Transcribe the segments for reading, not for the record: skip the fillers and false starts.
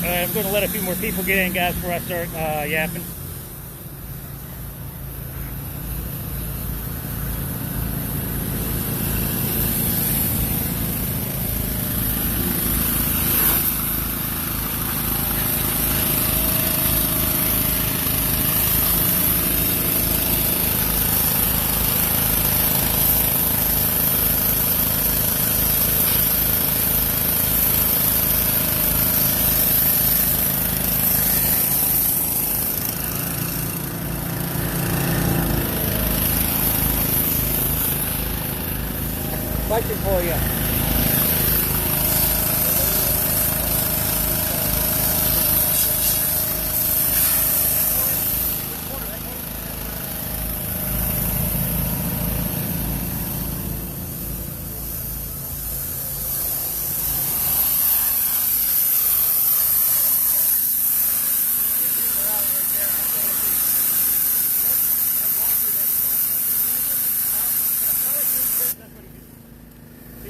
I'm going to let a few more people get in, guys, before I start yapping. Question for you.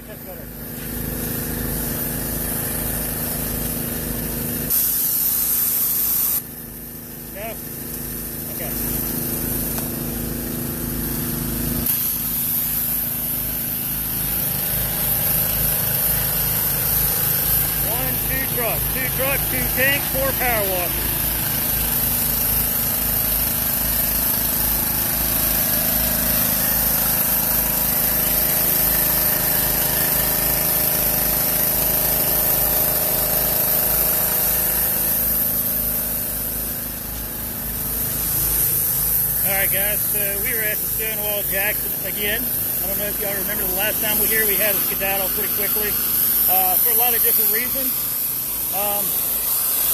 That's better. No? Okay. Two trucks, 2 tanks, 4 power washers. Alright guys, so we were at the Stonewall Jackson again. I don't know if y'all remember the last time we were here, we had a skedaddle pretty quickly for a lot of different reasons.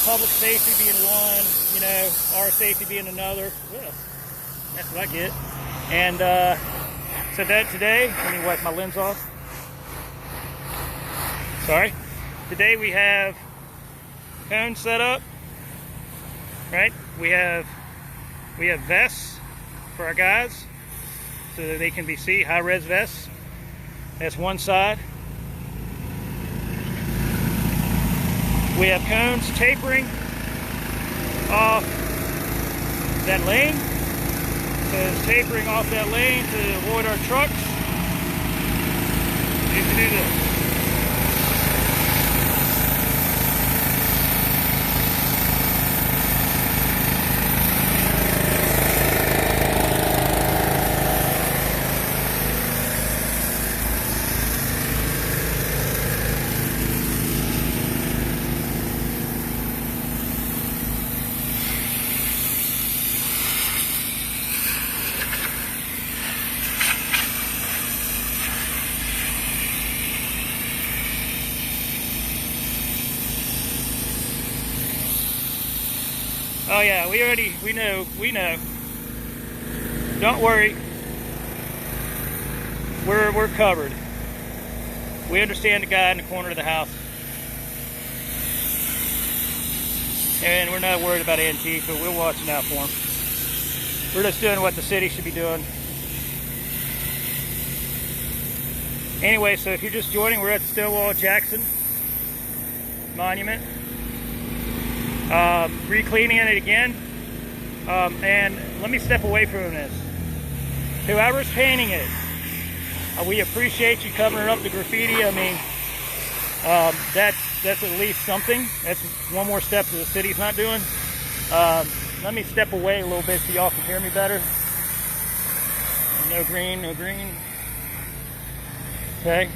Public safety being one, you know, our safety being another. Yeah, that's what I get. And so that today, let me wipe my lens off. Sorry. Today we have cones set up, right? We have vests for our guys so that they can be high-res vests. That's one side. We have cones tapering off that lane. So it's tapering off that lane to avoid our trucks. We need to do this. Oh yeah, we know. Don't worry. We're covered. We understand the guy in the corner of the house. And we're not worried about Antifa, but we're watching out for him. We're just doing what the city should be doing. Anyway, so if you're just joining, we're at the Stonewall Jackson Monument. Re-cleaning it again, and let me step away from this. Whoever's painting it, we appreciate you covering up the graffiti. I mean, that's at least something. That's one more step that the city's not doing. Let me step away a little bit so y'all can hear me better. No green, no green. Okay.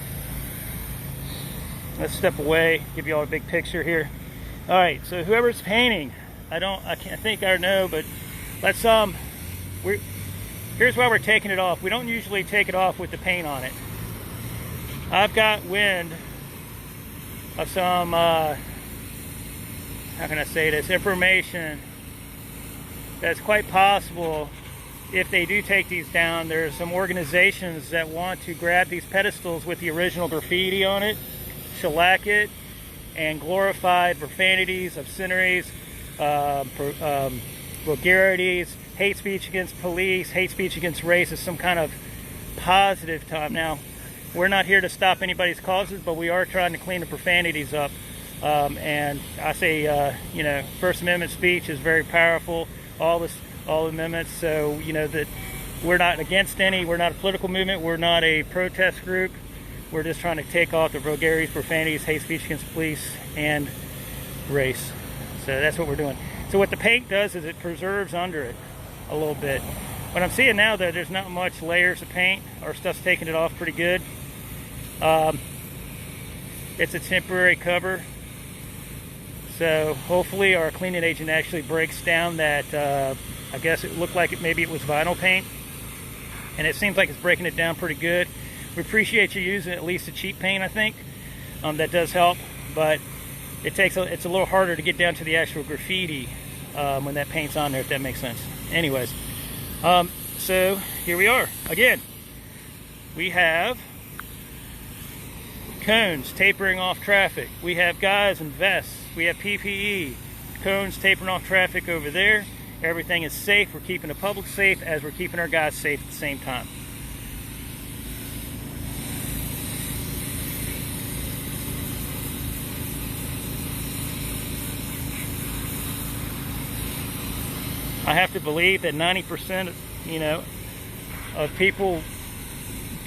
Let's step away, give y'all a big picture here. All right, so whoever's painting, I think I know, but let's here's why we're taking it off. We don't usually take it off with the paint on it. I've got wind of some how can I say this, information that's quite possible. If they do take these down, there's some organizations that want to grab these pedestals with the original graffiti on it, shellac it, and glorified profanities, obscenities, vulgarities, hate speech against police, hate speech against race as some kind of positive time. Now, we're not here to stop anybody's causes, but we are trying to clean the profanities up. And I say, you know, First Amendment speech is very powerful. All amendments. So, you know, that we're not against any. We're not a political movement. We're not a protest group. We're just trying to take off the vulgarities, profanities, hate speech against police, and race. So that's what we're doing. So what the paint does is it preserves under it a little bit. What I'm seeing now, though, there's not much layers of paint. Our stuff's taking it off pretty good. It's a temporary cover. So hopefully our cleaning agent actually breaks down that, I guess it looked like maybe it was vinyl paint. And it seems like it's breaking it down pretty good. We appreciate you using at least a cheap paint, I think. That does help, but it's a little harder to get down to the actual graffiti when that paint's on there, if that makes sense. Anyways, so here we are. Again, we have cones tapering off traffic. We have guys in vests. We have PPE. Cones tapering off traffic over there. Everything is safe. We're keeping the public safe as we're keeping our guys safe at the same time. I have to believe that 90%, you know, of people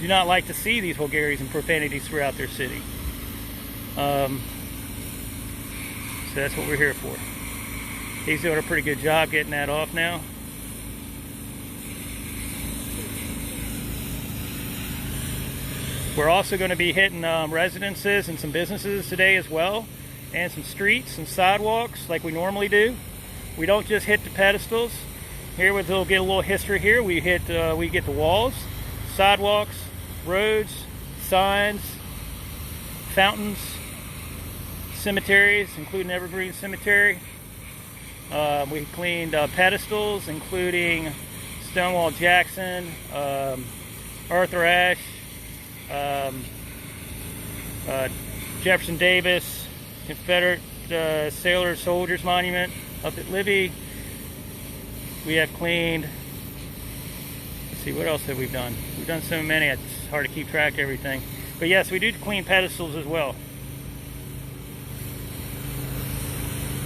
do not like to see these vulgarities and profanities throughout their city. So that's what we're here for. He's doing a pretty good job getting that off now. We're also going to be hitting residences and some businesses today as well, and some streets and sidewalks like we normally do. We don't just hit the pedestals. Here we'll get a little history here. We get the walls, sidewalks, roads, signs, fountains, cemeteries, including Evergreen Cemetery. We cleaned pedestals, including Stonewall Jackson, Arthur Ashe, Jefferson Davis, Confederate Sailors Soldiers Monument up at Libby. We have cleaned, let's see, what else have we done? We've done so many, it's hard to keep track of everything. But yes, we do clean pedestals as well.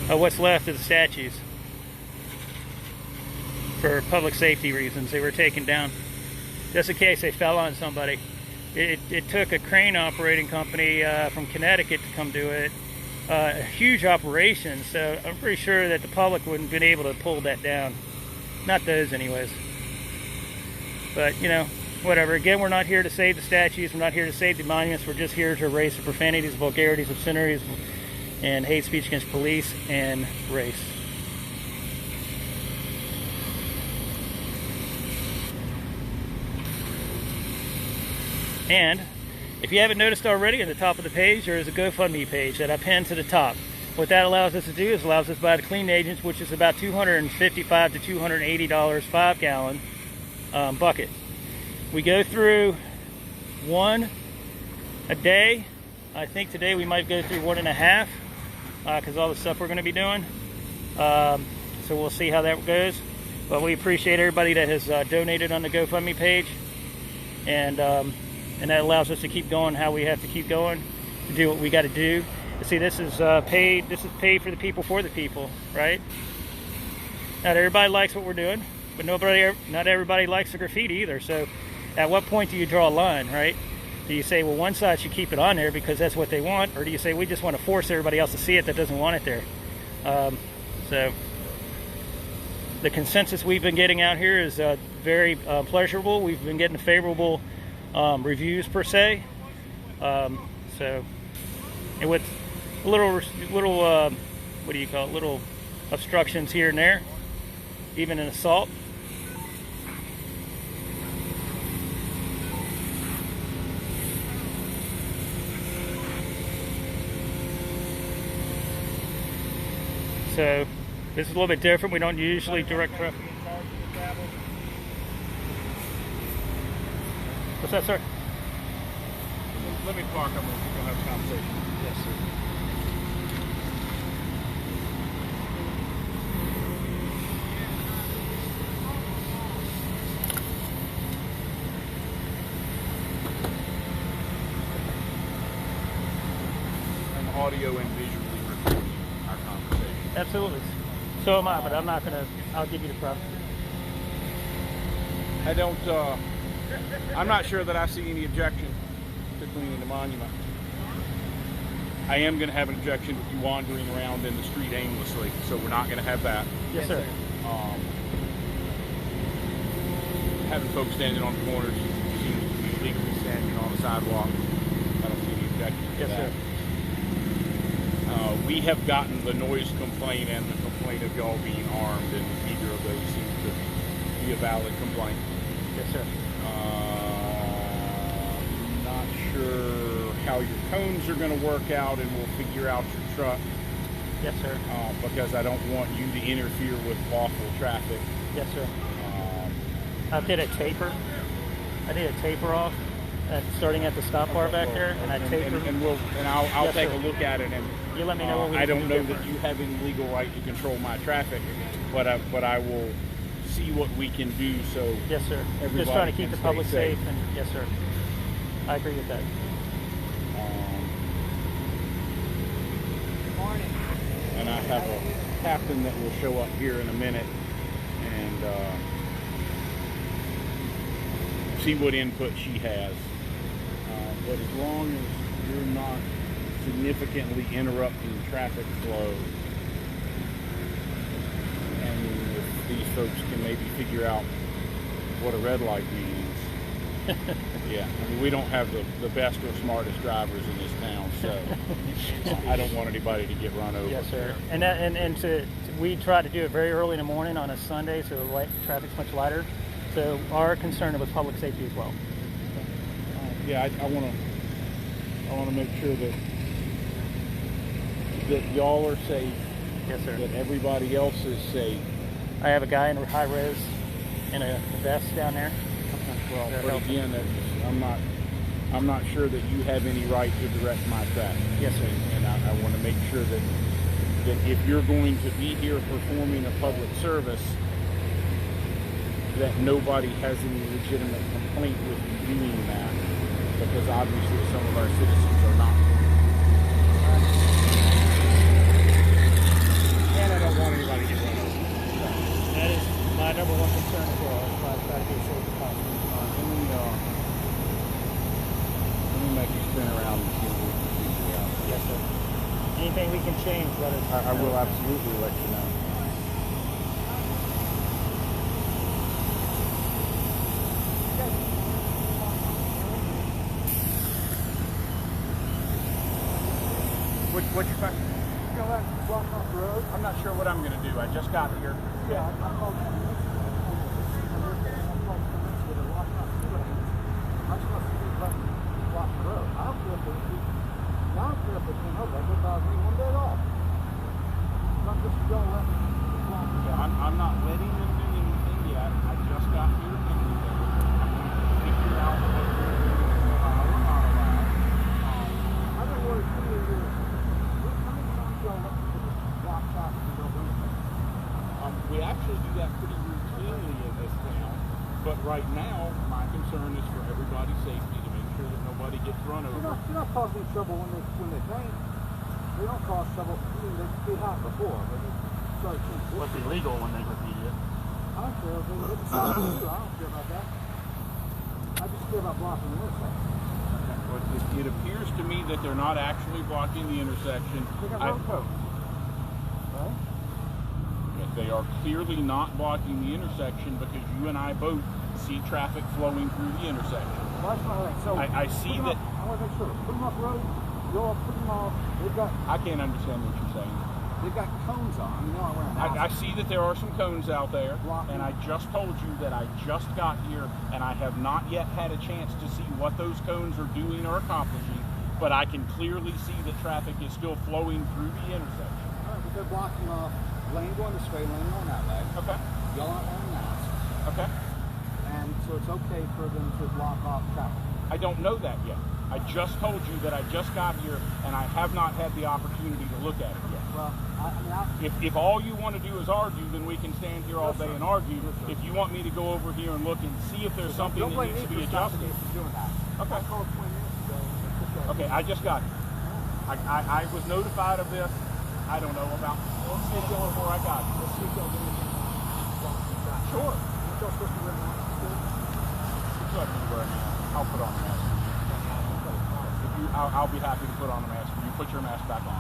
What's left of the statues. For public safety reasons, they were taken down. Just in case they fell on somebody. It took a crane operating company from Connecticut to come do it. A huge operation, so I'm pretty sure that the public wouldn't have been able to pull that down. Not those anyways. But, you know, whatever. Again, we're not here to save the statues. We're not here to save the monuments. We're just here to erase the profanities, vulgarities, obscenities, and hate speech against police and race. And if you haven't noticed already, at the top of the page there is a GoFundMe page that I pinned to the top. What that allows us to do is allows us to buy the clean agents, which is about $255 to $280 5-gallon bucket. We go through one a day. I think today we might go through 1.5 because all the stuff we're going to be doing. So we'll see how that goes. But we appreciate everybody that has donated on the GoFundMe page, and that allows us to keep going how we have to keep going to do what we got to do. See, this is paid. This is paid for the people, right? Not everybody likes what we're doing, but not everybody likes the graffiti either. So, at what point do you draw a line, right? Do you say, well, one side should keep it on there because that's what they want, or do you say we just want to force everybody else to see it that doesn't want it there? So, the consensus we've been getting out here is very pleasurable. We've been getting favorable reviews per se. So, and with little what do you call it? Little obstructions here and there, even in assault. So this is a little bit different. We don't usually direct traffic. What's that, sir? Let me park. I'm going to have a conversation. Yes, sir. I'm audio and visually Absolutely. So am I, but I'm not gonna. I'll give you the prop. I don't, I'm not sure that I see any objection to cleaning the monument. I am going to have an objection with you wandering around in the street aimlessly, so we're not going to have that. Yes, sir. Having folks standing on the corners seems to be legally standing on the sidewalk. I don't see any objection to Yes, that. sir. We have gotten the noise complaint and the complaint of y'all being armed, and neither of those seem to be a valid complaint. Yes, sir. Not sure how your cones are going to work out, and we'll figure out your truck. Yes, sir. Because I don't want you to interfere with lawful traffic. Yes, sir. I did a taper. I did a taper off, starting at the stop bar back there, and I tapered. I'll Yes, take sir. a look at it, and You let me know what we I can don't do know different. that you have any legal right to control my traffic, but I will see what we can do. So Yes, sir. Just everybody trying to keep can the stay public safe. safe, and yes, sir. I agree with that. And I have a captain that will show up here in a minute and see what input she has. But as long as you're not significantly interrupting traffic flow, and if these folks can maybe figure out what a red light means. Yeah, I mean, we don't have the best or smartest drivers in this town, so I don't want anybody to get run over. Yes, sir. And we try to do it very early in the morning on a Sunday, so the traffic's much lighter. So our concern was public safety as well. Yeah, I want to make sure that y'all are safe. Yes, sir. That everybody else is safe. I have a guy in high res in a vest down there. Well, but again, I'm not sure that you have any right to direct my traffic. Yes, sir. And I want to make sure that if you're going to be here performing a public service, that nobody has any legitimate complaint with you doing that, because obviously some of our citizens are not. And I don't want anybody to get run over. That is my number one concern as well. That's why I try to be as safe as possible. Let me make you spin around and see what we can figure out. Yes, sir. Anything we can change, let us I will absolutely let you know. What'd you find? You know, that's blocking off the road. I'm not sure what I'm going to do. I just got here. Yeah, I called you. I'm supposed to be block the road. I don't care if it's been over. That doesn't bother me one bit at all. I'm just going to let me block the road. I'm not letting them do anything yet. I just got here and figure out what we're doing and how we're not allowed. I've been worried for 2 years. How many times do I let people block traffic and don't do anything? We actually do that pretty routinely in this town, but right now my concern is for everybody's safety, to make sure that nobody gets run over. You're not causing me trouble when they paint. They don't cause trouble. I mean, they have before, but they start to. What's illegal when they repeat it? I don't care if they hit the stop too. I don't care about that. I just care about blocking the intersection. But it appears to me that they're not actually blocking the intersection. They got road code. Right? They are clearly not blocking the intersection because you and I both see traffic flowing through the intersection. Well, that's my right. So I see that. I want to make sure. Put them off road. You're putting them off. They've got. I can't understand what you're saying. They've got cones on. You know, I'm wearing I see that there are some cones out there, Blocking. and I just told you that I just got here, and I have not yet had a chance to see what those cones are doing or accomplishing, but I can clearly see that traffic is still flowing through the intersection. All right, but they're blocking off lane going this way, lane going that way. Okay. Y'all aren't wearing masks. Okay. And so it's okay for them to block off traffic. I don't know that yet. I just told you that I just got here, and I have not had the opportunity to look at it yet. Well, If all you want to do is argue, then we can stand here all day and argue. If you want me to go over here and look and see if there's something that needs to be adjusted. Doing that. Okay. I called 20 minutes ago. Okay, I just got it. I was notified of this. I don't know about. Let's see going where I got you. Let's see if y'all do it. Sure. What y'all supposed to wear now? It's up to you right now. I'll put on a mask. If you, I'll be happy to put on a mask. You put your mask back on.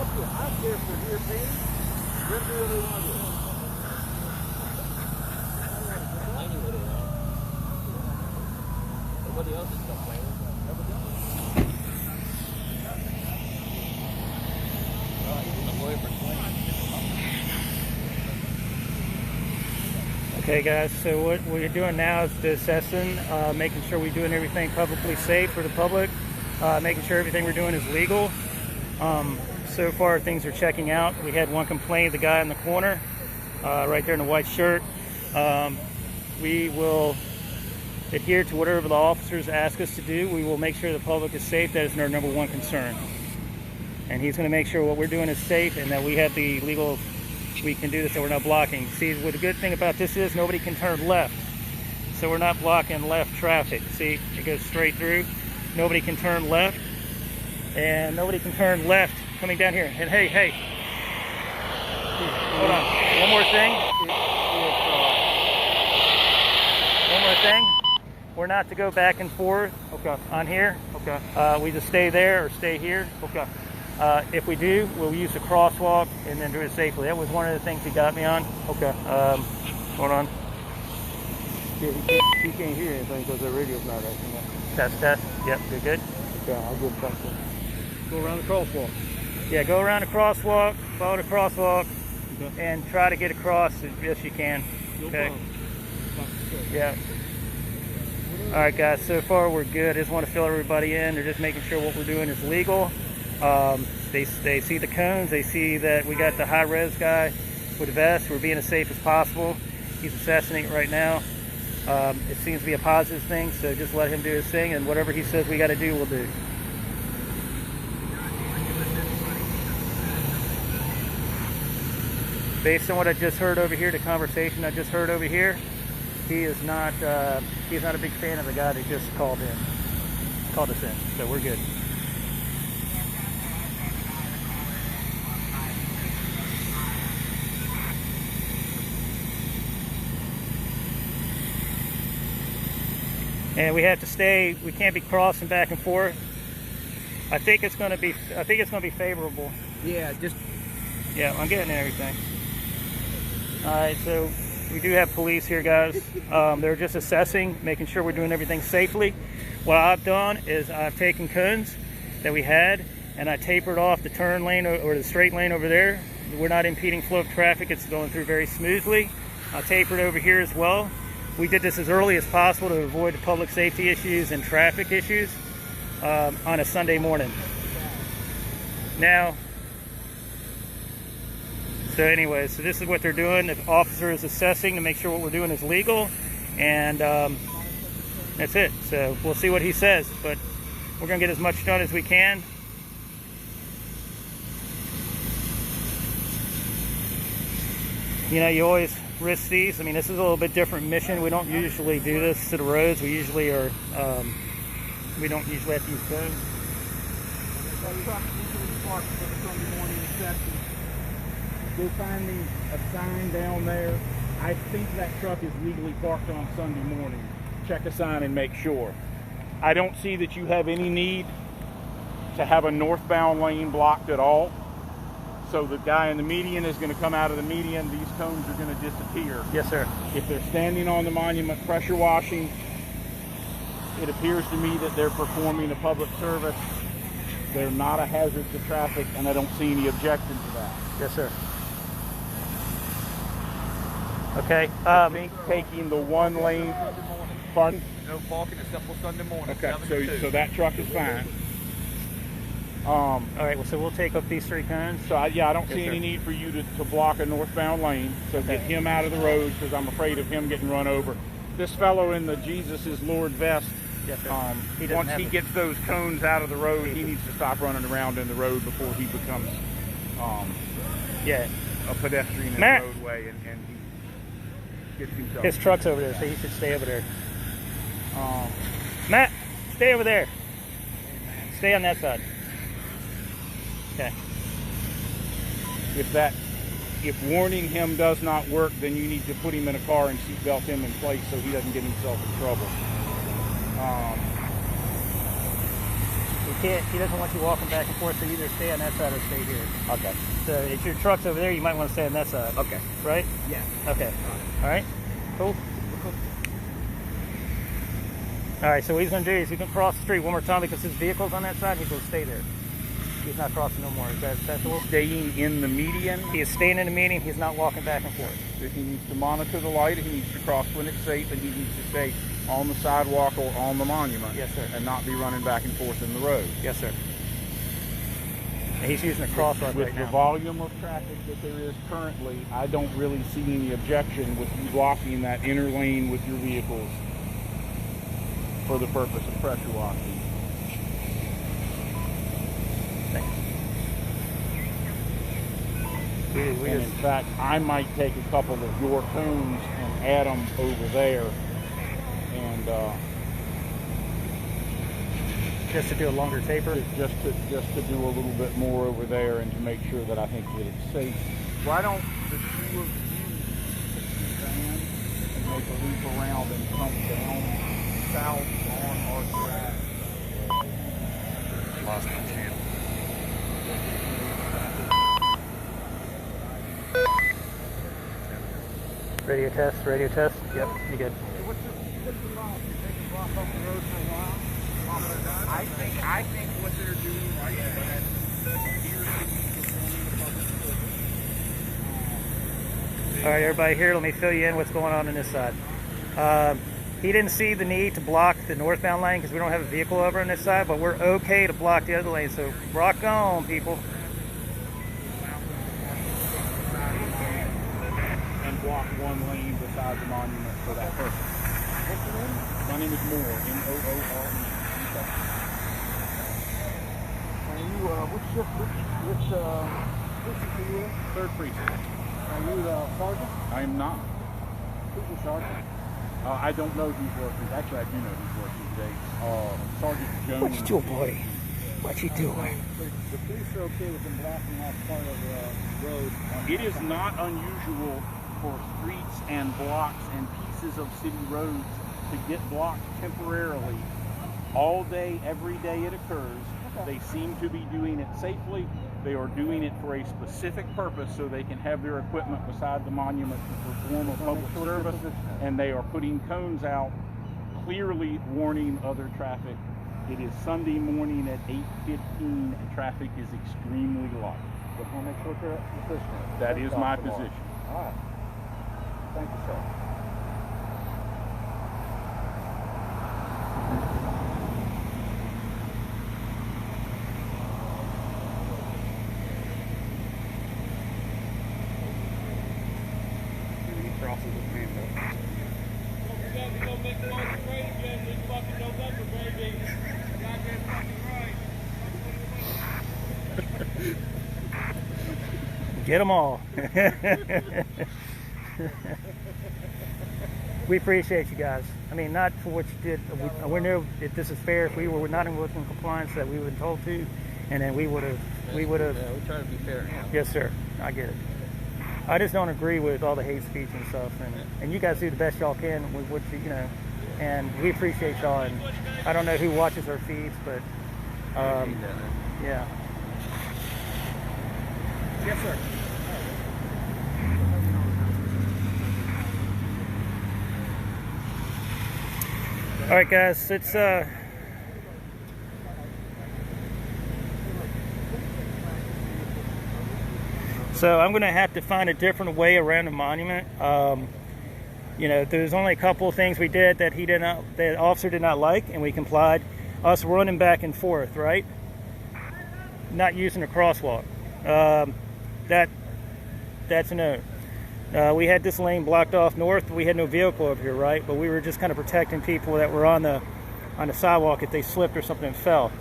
I care for your pain. You're really one of you. Nobody else is complaining. Okay guys, so what we're doing now is the assessing, making sure we're doing everything publicly safe for the public, making sure everything we're doing is legal. So far things are checking out. We had one complaint, the guy in the corner, right there in the white shirt. We will adhere to whatever the officers ask us to do. We will make sure the public is safe. That is our number one concern. And he's going to make sure what we're doing is safe and that we have the legal, we can do this, so we're not blocking. See, what the good thing about this is nobody can turn left. So we're not blocking left traffic. See, it goes straight through. Nobody can turn left. And nobody can turn left coming down here. And hey, hey. Hold on. One more thing. One more thing. We're not to go back and forth on here. We just stay there or stay here. If we do, we'll use the crosswalk and then do it safely. That was one of the things he got me on. Hold on. Yeah, he can't hear anything because the radio's not acting up. Test. Yep, you're good. Okay, I'll go back there. Go around the crosswalk. Yeah, go around the crosswalk, follow the crosswalk, and try to get across as best you can. Okay. Yeah. All right, guys. So far we're good. I just want to fill everybody in. They're just making sure what we're doing is legal. They see the cones. They see that we got the high-res guy with a vest. We're being as safe as possible. He's assassinating right now. It seems to be a positive thing, so just let him do his thing, and whatever he says we got to do, we'll do. Based on what I just heard over here, the conversation I just heard over here, he's not a big fan of the guy that just called us in. So we're good. And we have to stay. We can't be crossing back and forth. I think it's going to be favorable. Yeah, Yeah, I'm getting everything. All right, so we do have police here, guys. They're just assessing, making sure we're doing everything safely. What I've done is I've taken cones that we had and I tapered off the turn lane or the straight lane over there. We're not impeding flow of traffic. It's going through very smoothly. I tapered over here as well. We did this as early as possible to avoid the public safety issues and traffic issues on a Sunday morning. Now, so anyway, so this is what they're doing. The officer is assessing to make sure what we're doing is legal, and that's it. So we'll see what he says, but we're gonna get as much done as we can. You know, you always risk these. I mean, this is a little bit different mission. We don't usually do this to the roads. We usually are, we don't usually have to use cones. That truck usually parked for the Sunday morning inspection. Go find me a sign down there. I think that truck is legally parked on Sunday morning. Check a sign and make sure. I don't see that you have any need to have a northbound lane blocked at all. So the guy in the median is going to come out of the median. These cones are going to disappear. Yes, sir. If they're standing on the monument pressure washing, it appears to me that they're performing a public service. They're not a hazard to traffic, and I don't see any objection to that. Yes, sir. Okay. I think taking the one lane, pardon? no parking except for Sunday morning. Okay, so that truck is fine. All right, well, so we'll take up these 3 cones. So I don't see any need for you to block a northbound lane. So get him out of the road, because I'm afraid of him getting run over. This fellow in the Jesus is Lord vest, Yes, sir. once he gets those cones out of the road, he needs to stop running around in the road before he becomes a pedestrian in Matt. the roadway and he gets himself. His truck's over there, so he should stay over there. Matt, stay over there. Stay on that side. Okay. If warning him does not work, then you need to put him in a car and seatbelt him in place so he doesn't get himself in trouble. He doesn't want you walking back and forth, so you either stay on that side or stay here. Okay. So if your truck's over there, you might want to stay on that side. Okay. Right? Yeah. Okay. All right. Cool. All right, so what he's going to do is he's going to cross the street one more time because his vehicle's on that side. He's going to stay there. He's not crossing no more. Is that acceptable? Staying in the median. He is staying in the median. He's not walking back and forth. He needs to monitor the light. He needs to cross when it's safe, and he needs to stay on the sidewalk or on the monument. Yes, sir. And not be running back and forth in the road. Yes, sir. And he's using a crosswalk With right the now. volume of traffic that there is currently, I don't really see any objection with you blocking that inner lane with your vehicles for the purpose of pressure washing. And in fact, I might take a couple of your cones and add them over there, and Just to do a longer taper? just to do a little bit more over there, and to make sure that I think that it's safe. Why don't the two of you stand and make a loop around and come down south on our track? Lost my channel. Radio test, radio test. Yep, you good. What's the law? You take a block off the road for a while? I think what they're doing right now. All right, everybody here, let me fill you in what's going on this side. He didn't see the need to block the northbound lane because we don't have a vehicle over on this side, but we're okay to block the other lane, so rock on, people. And block one lane beside the monument for that purpose. What's your name? My name is Moore, M-O-O-R-E. Are you, which precinct are you in? Third precinct. Are you the sergeant? I am not. Who's the sergeant? I don't know who's working. Actually, I do know who's working today. Sergeant Jones. What you doing, buddy? What you doing? The police are okay with them blocking off part of the road. It is not unusual for streets and blocks and pieces of city roads to get blocked temporarily. All day, every day it occurs. They seem to be doing it safely. They are doing it for a specific purpose so they can have their equipment beside the monument to perform a public service, and they are putting cones out, clearly warning other traffic. It is Sunday morning at 8:15 and traffic is extremely light. Just want to make sure they're position. That is my position. All right. Thank you, sir. Get them all. We appreciate you guys. I mean, not for what you did. We knew if this is fair. If we were not in compliance, that we would have told to, and then we would have. Yeah, we try to be fair. Yes, sir. I get it. I just don't agree with all the hate speech and stuff, and you guys do the best y'all can with what you know, and we appreciate y'all. And I don't know who watches our feeds, but yeah. Yes, sir. All right, guys, it's so I'm going to have to find a different way around the monument. You know, there's only a couple of things we did that the officer did not like, and we complied. Us running back and forth, right? Not using a crosswalk. That's a no. We had this lane blocked off north. We had no vehicle over here, right? But we were just kind of protecting people that were on the sidewalk if they slipped or something and fell.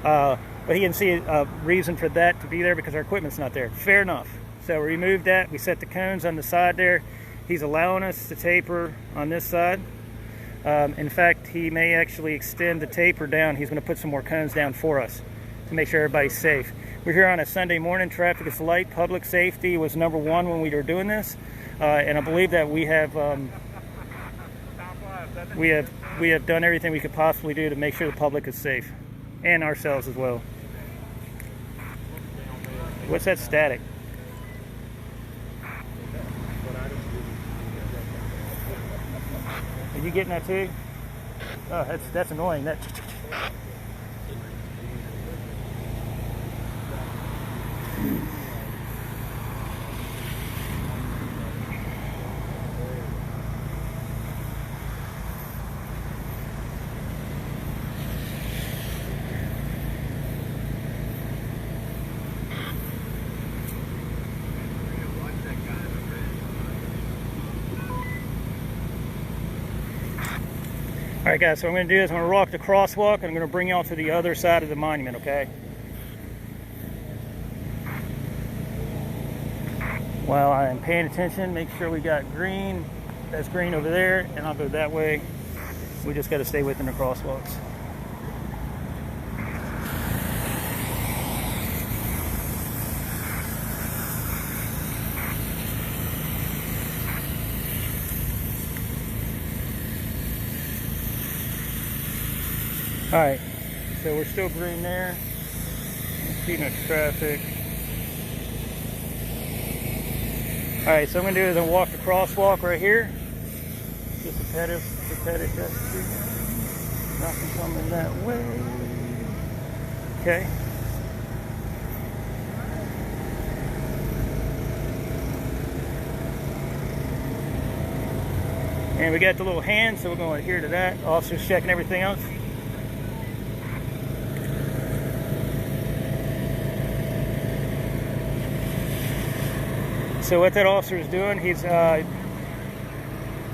But he didn't see a reason for that to be there because our equipment's not there. Fair enough. So we removed that. We set the cones on the side there. He's allowing us to taper on this side. In fact, he may actually extend the taper down. He's going to put some more cones down for us to make sure everybody's safe. We're here on a Sunday morning. Traffic is light. Public safety was number one when we were doing this, and I believe that we have done everything we could possibly do to make sure the public is safe, and ourselves as well. What's that static? Are you getting that too? Oh, that's annoying. That. All right, guys, so what I'm going to do is I'm going to walk the crosswalk, and I'm going to bring y'all to the other side of the monument, okay? While I am paying attention, make sure we got green. That's green over there, and I'll go that way. We just got to stay within the crosswalks. All right, so we're still green there. See no traffic. All right, so I'm gonna do is I'm walk the crosswalk right here. Just a petty nothing coming that way. Okay. And we got the little hand, so we're going to adhere to that. Officers checking everything else. So what that officer is doing, he's going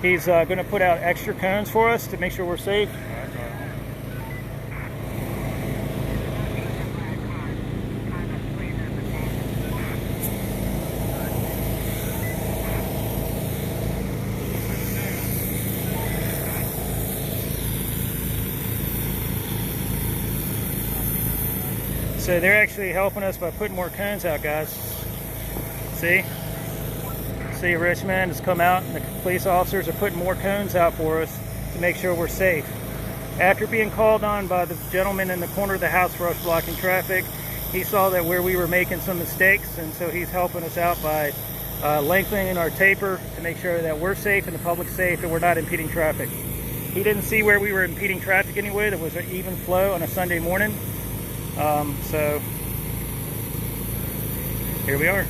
to put out extra cones for us to make sure we're safe. So they're actually helping us by putting more cones out, guys. See? City of Richmond has come out, and the police officers are putting more cones out for us to make sure we're safe. After being called on by the gentleman in the corner of the house for us blocking traffic, he saw that where we were making some mistakes, and so he's helping us out by lengthening our taper to make sure that we're safe and the public's safe and we're not impeding traffic. He didn't see where we were impeding traffic anyway. There was an even flow on a Sunday morning. So here we are.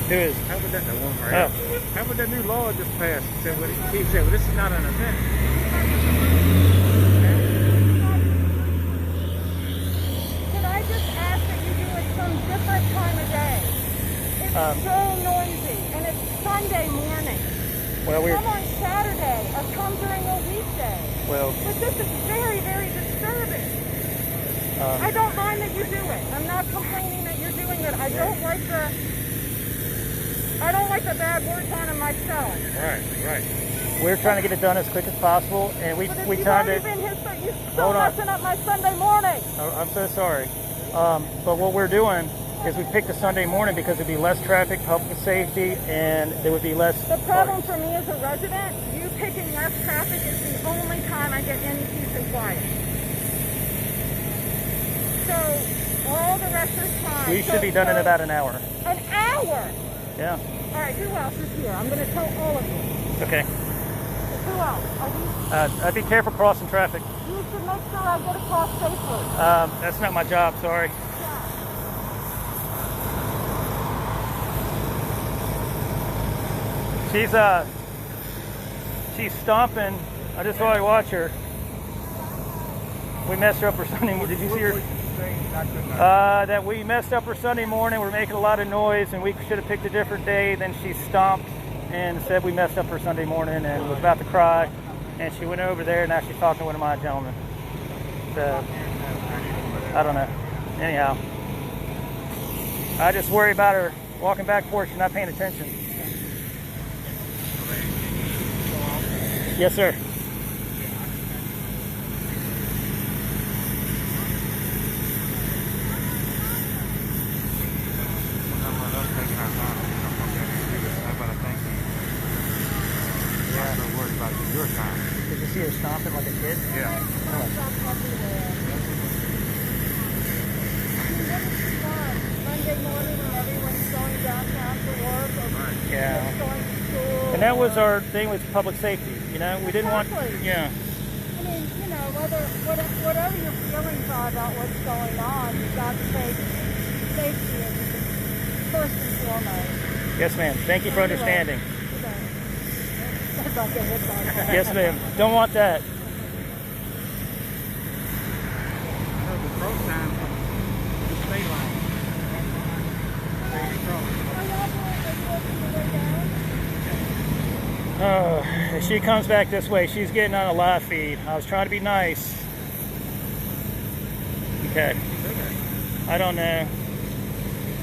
How would that one right? How would that new law just pass? He said, well, this is not an event. Could I just ask that you do it some different time of day? It's so noisy, and it's Sunday morning. Well, come on Saturday or come during a weekday. Well, but this is very, very disturbing. I don't mind that you do it. I'm not complaining that you're doing it. I don't like the bad words on it myself. Right. We're trying to get it done as quick as possible, and we timed it. You're still messing up my Sunday morning. Oh, I'm so sorry. But what we're doing is we picked a Sunday morning because there'd be less traffic, public safety, and there would be less. The problem for me as a resident, you picking less traffic is the only time I get any peace and quiet. So, all the rest of the time. We should be done in about an hour. An hour? Yeah. All right, who else is here? I'm going to tell all of you. Okay. Who else? Are you? I'd be careful crossing traffic. You should make sure I get across safely. That's not my job, sorry. She's stomping. I just saw her watch her. We messed her up for Sunday morning. Did you see her? That we messed up her Sunday morning. We're making a lot of noise, and we should have picked a different day. Then she stomped and said we messed up her Sunday morning and was about to cry. And she went over there, and now she's talking to one of my gentlemen. So, I don't know. Anyhow, I just worry about her walking back for she's not paying attention. Yes, sir. Your time. Did you see her stomping like a kid? Yeah. Monday morning when everyone's going downtown to work or Yeah. going to school. And that was our thing with public safety. You know, we didn't want. Exactly. Yeah. I mean, you know, whatever your feelings are about what's going on, you've got to take safety as first and foremost. Yes, ma'am. Thank you for understanding. About to hit that. Yes, ma'am. Don't want that. The cross sign from the state line. If she comes back this way, she's getting on a live feed. I was trying to be nice. Okay. I don't know.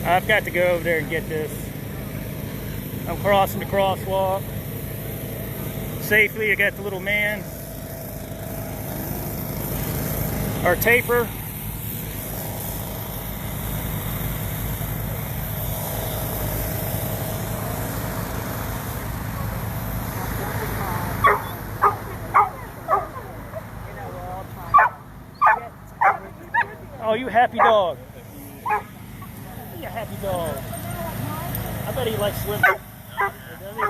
I've got to go over there and get this. I'm crossing the crosswalk safely. I got the little man. Our taper. Oh, you happy dog. You a happy dog. I bet he likes swimming. Does he?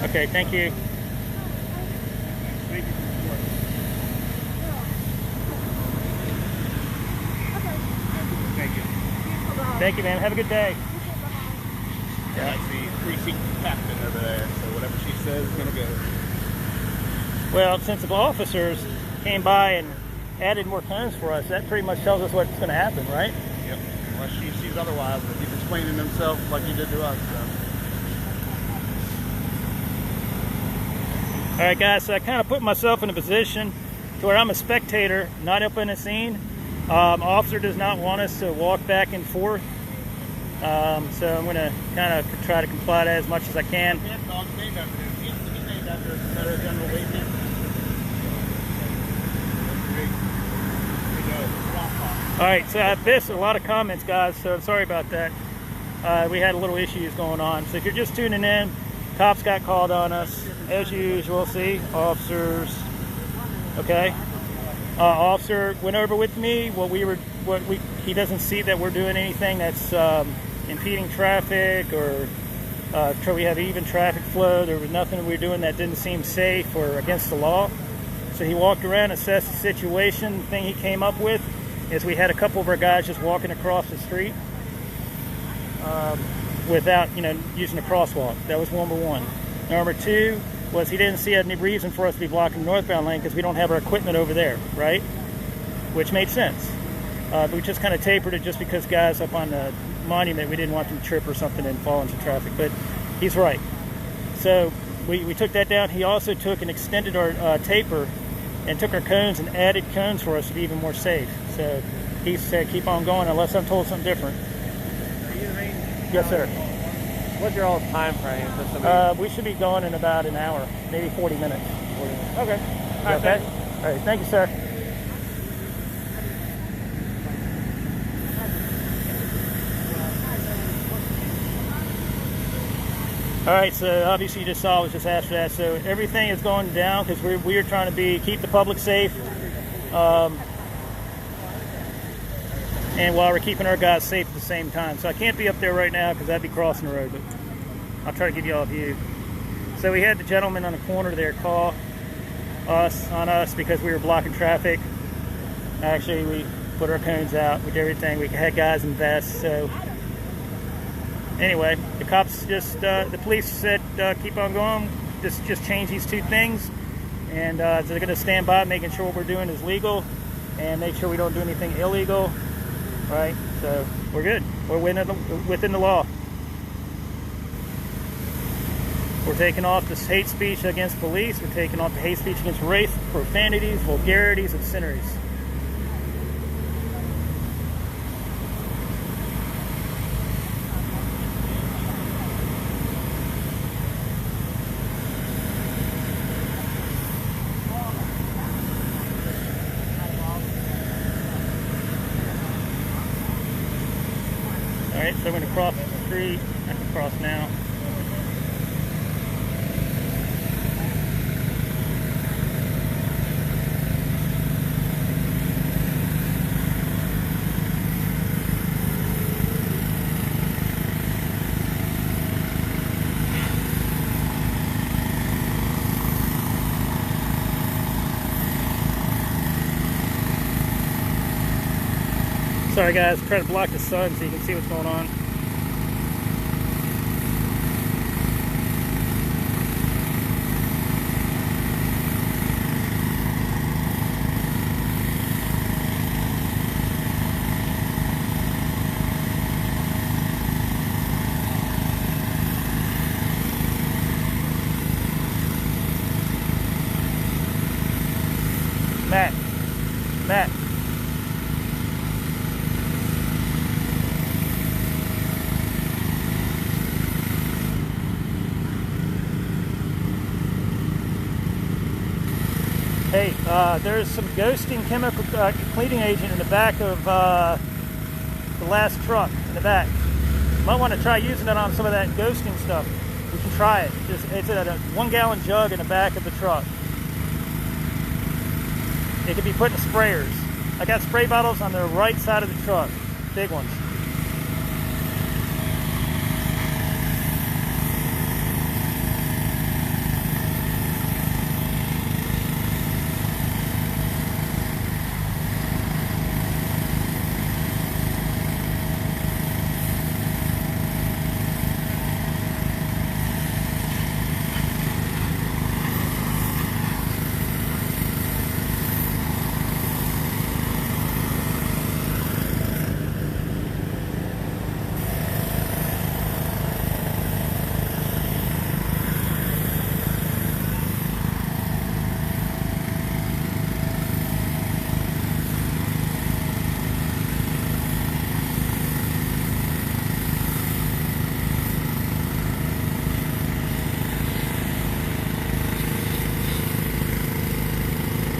Okay, thank you. Thank you, man. Have a good day. Yeah, that's the precinct captain over there, so whatever she says is going to go. Well, since the officers came by and added more cones for us, that pretty much tells us what's going to happen, right? Yep, unless she sees otherwise, but he's explaining himself like he did to us. So. All right, guys, so I kind of put myself in a position to where I'm a spectator, not up in the scene. Officer does not want us to walk back and forth, so I'm going to kind of try to comply to as much as I can. All right, so I've missed a lot of comments, guys, so I'm sorry about that. We had a little issues going on. So if you're just tuning in, cops got called on us, as usual. See, officers, okay. Officer went over with me he doesn't see that we're doing anything that's impeding traffic or we have even traffic flow. There was nothing we were doing that didn't seem safe or against the law. So he walked around, assessed the situation. The thing he came up with is we had a couple of our guys just walking across the street without, using a crosswalk. That was number one. Number two was he didn't see any reason for us to be blocking the northbound lane because we don't have our equipment over there, right? Which made sense. But we just kind of tapered it just because guys up on the monument, we didn't want them to trip or something and fall into traffic. But he's right. So we took that down. He also took and extended our taper and took our cones and added cones for us to be even more safe. So he said keep on going unless I'm told something different. Yes, sir. What's your all time frame? We should be going in about an hour, maybe 40 minutes. Okay. All right, thank you, sir. All right, so obviously you just saw, I was just asked for that. So everything is going down because we're trying to keep the public safe, and while we're keeping our guys safe at the same time. So I can't be up there right now because I'd be crossing the road, but I'll try to give you all a view. So we had the gentleman on the corner there call on us because we were blocking traffic. Actually, we put our cones out, we did everything. We had guys in vests, so anyway, the cops just, the police said, keep on going, just change these two things, and they're going to stand by making sure what we're doing is legal and make sure we don't do anything illegal, right? So we're good. We're within the law. We're taking off this hate speech against police. We're taking off the hate speech against race, profanities, vulgarities, obscenities. All right, so I'm going to cross the street. I can cross now. Sorry guys, trying to block the sun so you can see what's going on. Matt. Hey, there's some ghosting chemical cleaning agent in the back of the last truck in the back. Might want to try using it on some of that ghosting stuff. We can try it. It's a 1 gallon jug in the back of the truck. It can be put in sprayers. I got spray bottles on the right side of the truck, big ones.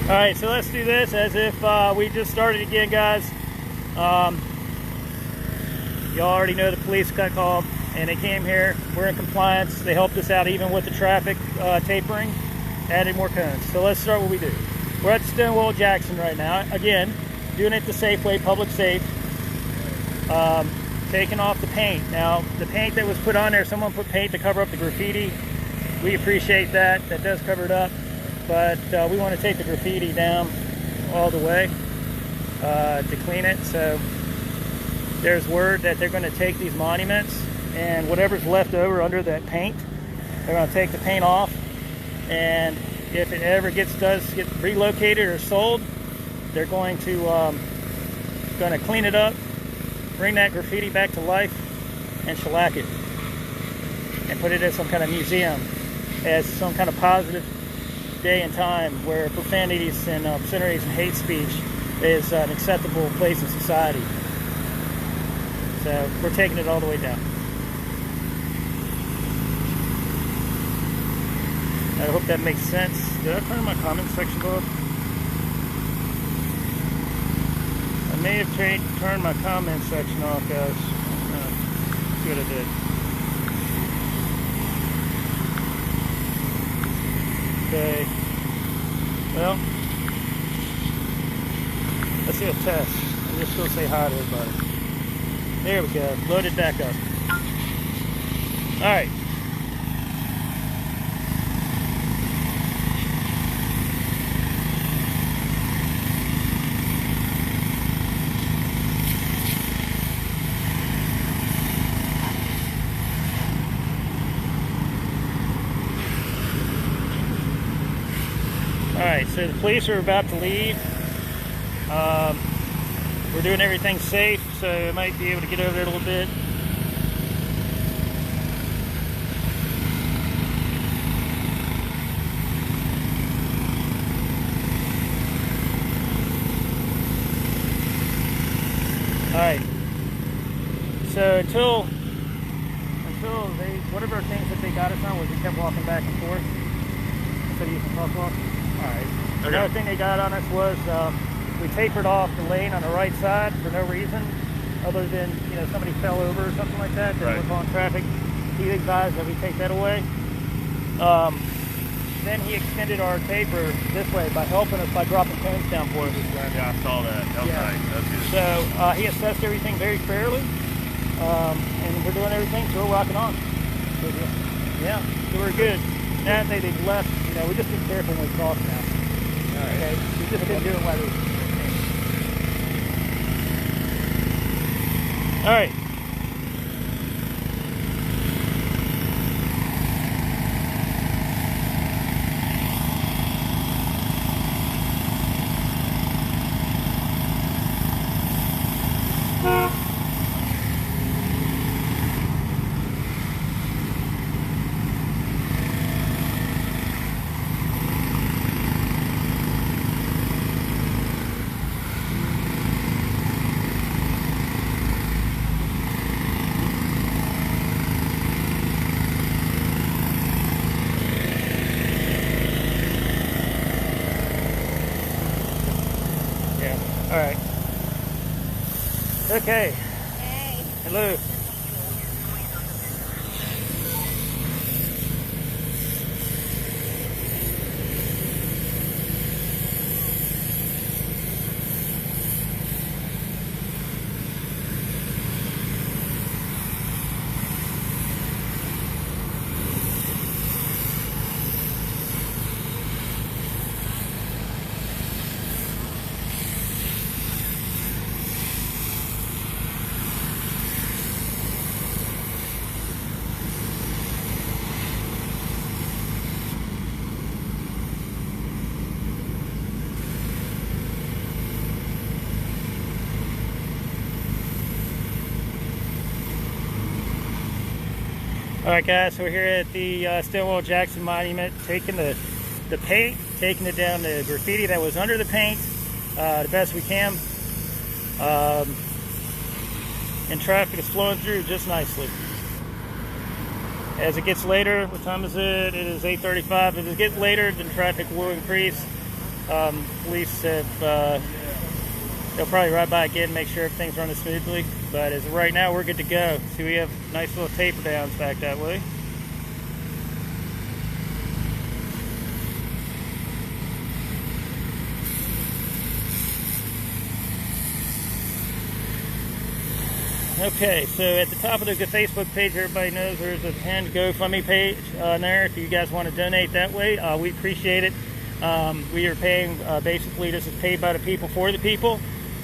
All right, so let's do this as if we just started again, guys. Y'all already know the police got called and they came here. We're in compliance. They helped us out even with the traffic tapering, added more cones. So let's start what we do. We're at Stonewall Jackson right now. Again, doing it the safe way, public safe. Taking off the paint. Now, the paint that was put on there, someone put paint to cover up the graffiti. We appreciate that. That does cover it up. But we want to take the graffiti down all the way to clean it. So there's word that they're going to take these monuments and whatever's left over under that paint, they're going to take the paint off. And if it ever does get relocated or sold, they're going to clean it up, bring that graffiti back to life, and shellac it and put it in some kind of museum as some kind of positive day and time where profanities and obscenities and hate speech is an acceptable place in society. So we're taking it all the way down. I hope that makes sense. Did I turn my comment section off? I may have turned my comment section off, guys. Let's see what I did. Okay. Well, let's do a test. I'm just going to say hi to everybody. There we go. Load it back up. All right. Alright, so the police are about to leave. We're doing everything safe, so I might be able to get over there a little bit. Alright, so until they, whatever things that they got us on, we just kept walking back and forth. So you can crosswalk. Alright. Okay. Another thing they got on us was we tapered off the lane on the right side for no reason other than, you know, somebody fell over or something like that. They Right. were calling traffic. He advised that we take that away. Then he extended our taper this way by helping us by dropping cones down for us. Yeah, I saw that. That was nice. That's good. So he assessed everything very fairly, and we're doing everything, so we're rocking on. Yeah, so we're good. Now that they've left, you know, we just be careful when we cross now. All right. Okay, we just didn't do it while they were. All right. All right. Okay. Hey. Hello. All right, guys, so we're here at the Stonewall Jackson Monument, taking the paint, taking it down, the graffiti that was under the paint, the best we can. And traffic is flowing through just nicely. As it gets later, what time is it? It is 8:35. As it gets later, then traffic will increase. Police have, they'll probably ride by again and make sure everything's running smoothly. But as of right now, we're good to go. See, we have nice little taper downs back that way. Okay, so at the top of the Facebook page, everybody knows there's a pinned GoFundMe page on there. If you guys want to donate that way, we appreciate it. We are paying, basically, this is paid by the people for the people.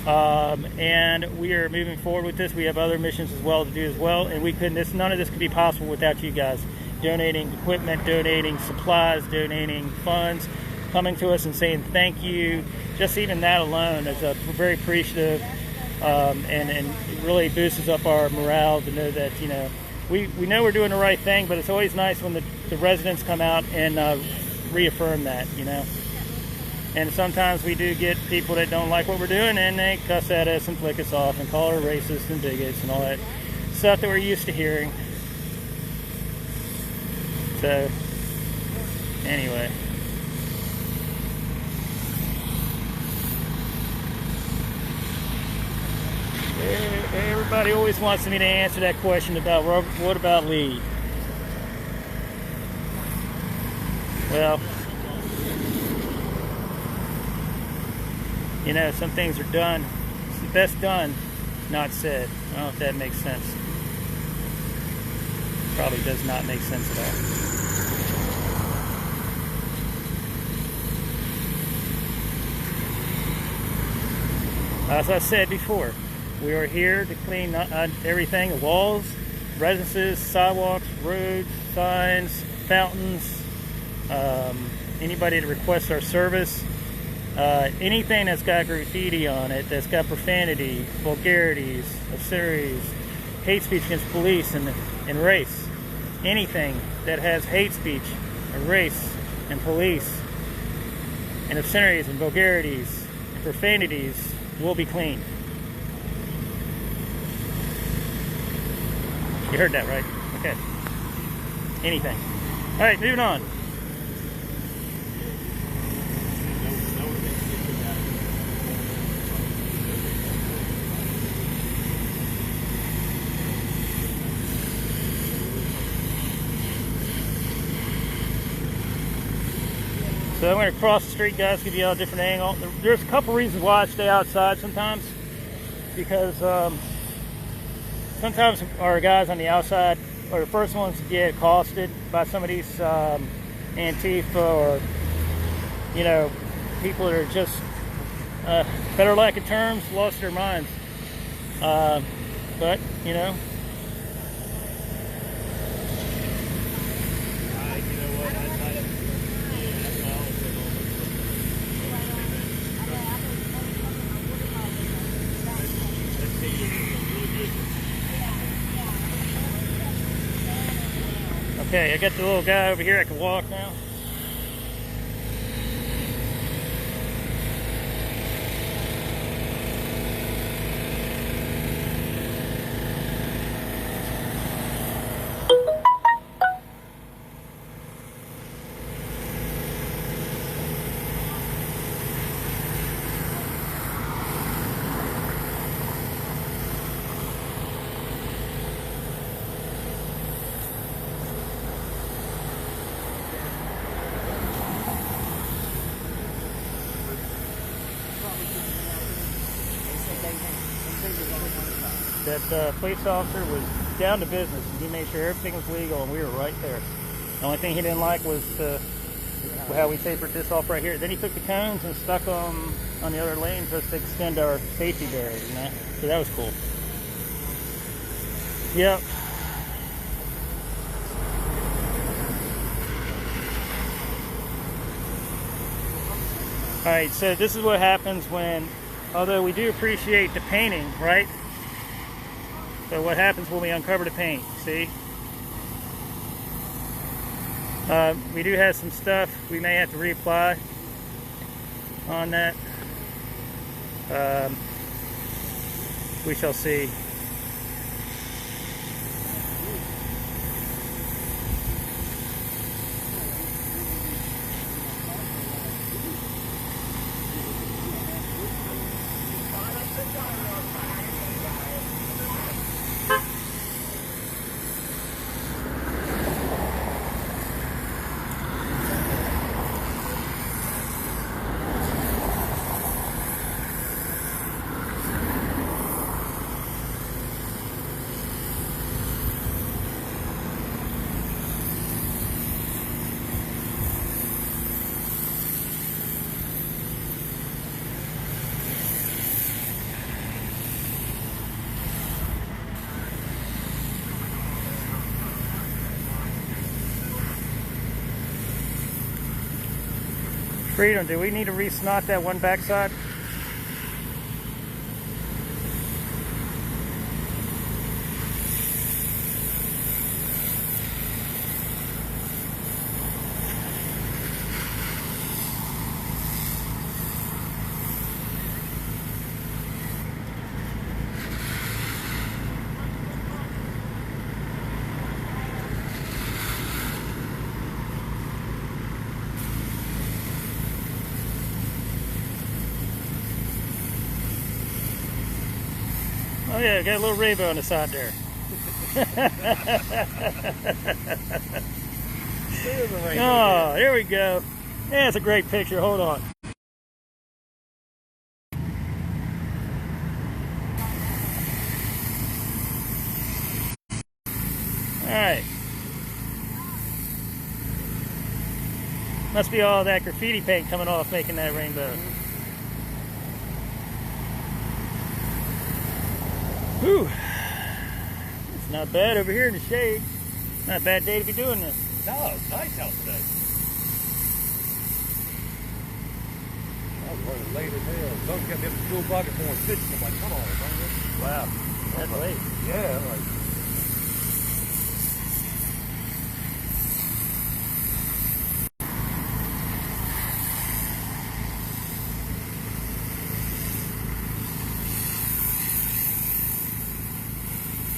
And we are moving forward with this. We have other missions as well to do as well, and we couldn't. None of this could be possible without you guys donating equipment, donating supplies, donating funds, coming to us and saying thank you. Just even that alone is very appreciative, and it really boosts up our morale to know that, you know, we know we're doing the right thing. But it's always nice when the residents come out and reaffirm that, you know. And sometimes we do get people that don't like what we're doing, and they cuss at us and flick us off and call us racist and bigots and all that stuff that we're used to hearing. So, anyway. Everybody always wants me to answer that question about, what about Lee? Well, You know, some things are done. It's best done, not said. I don't know if that makes sense. Probably does not make sense at all. As I said before, we are here to clean everything, the walls, residences, sidewalks, roads, signs, fountains, anybody that requests our service, anything that's got graffiti on it, that's got profanity, vulgarities, obscenities, hate speech against police and race. Anything that has hate speech and race and police and obscenities and vulgarities and profanities will be cleaned. You heard that, right? Okay. Anything. All right, moving on. So I'm going to cross the street, guys, give you all a different angle. There's a couple reasons why I stay outside sometimes. Because sometimes our guys on the outside are the first ones to get accosted by some of these Antifa or, you know, people that are just, better lack of terms, lost their minds. But, you know. Okay, I got the little guy over here. I can walk now. That police officer was down to business, and he made sure everything was legal, and we were right there. The only thing he didn't like was how we tapered this off right here. Then he took the cones and stuck them on the other lane just to extend our safety barriers, you know? So that was cool. Yep. Alright, so this is what happens when, although we do appreciate the painting, right? So what happens when we uncover the paint, see? We do have some stuff we may have to reapply on that. We shall see. Freedom, do we need to re-snot that one backside? Oh yeah, got a little rainbow on the side there. Oh, here we go. Yeah, it's a great picture. Hold on. Alright. Must be all that graffiti paint coming off making that rainbow. Whew. It's not bad over here in the shade. Not a bad day to be doing this. No, it's nice out today. I was running late as hell. Someone kept me up at 2 o'clock and pouring fish. I'm like, come on, man. Wow. That's late. Yeah, I'm like,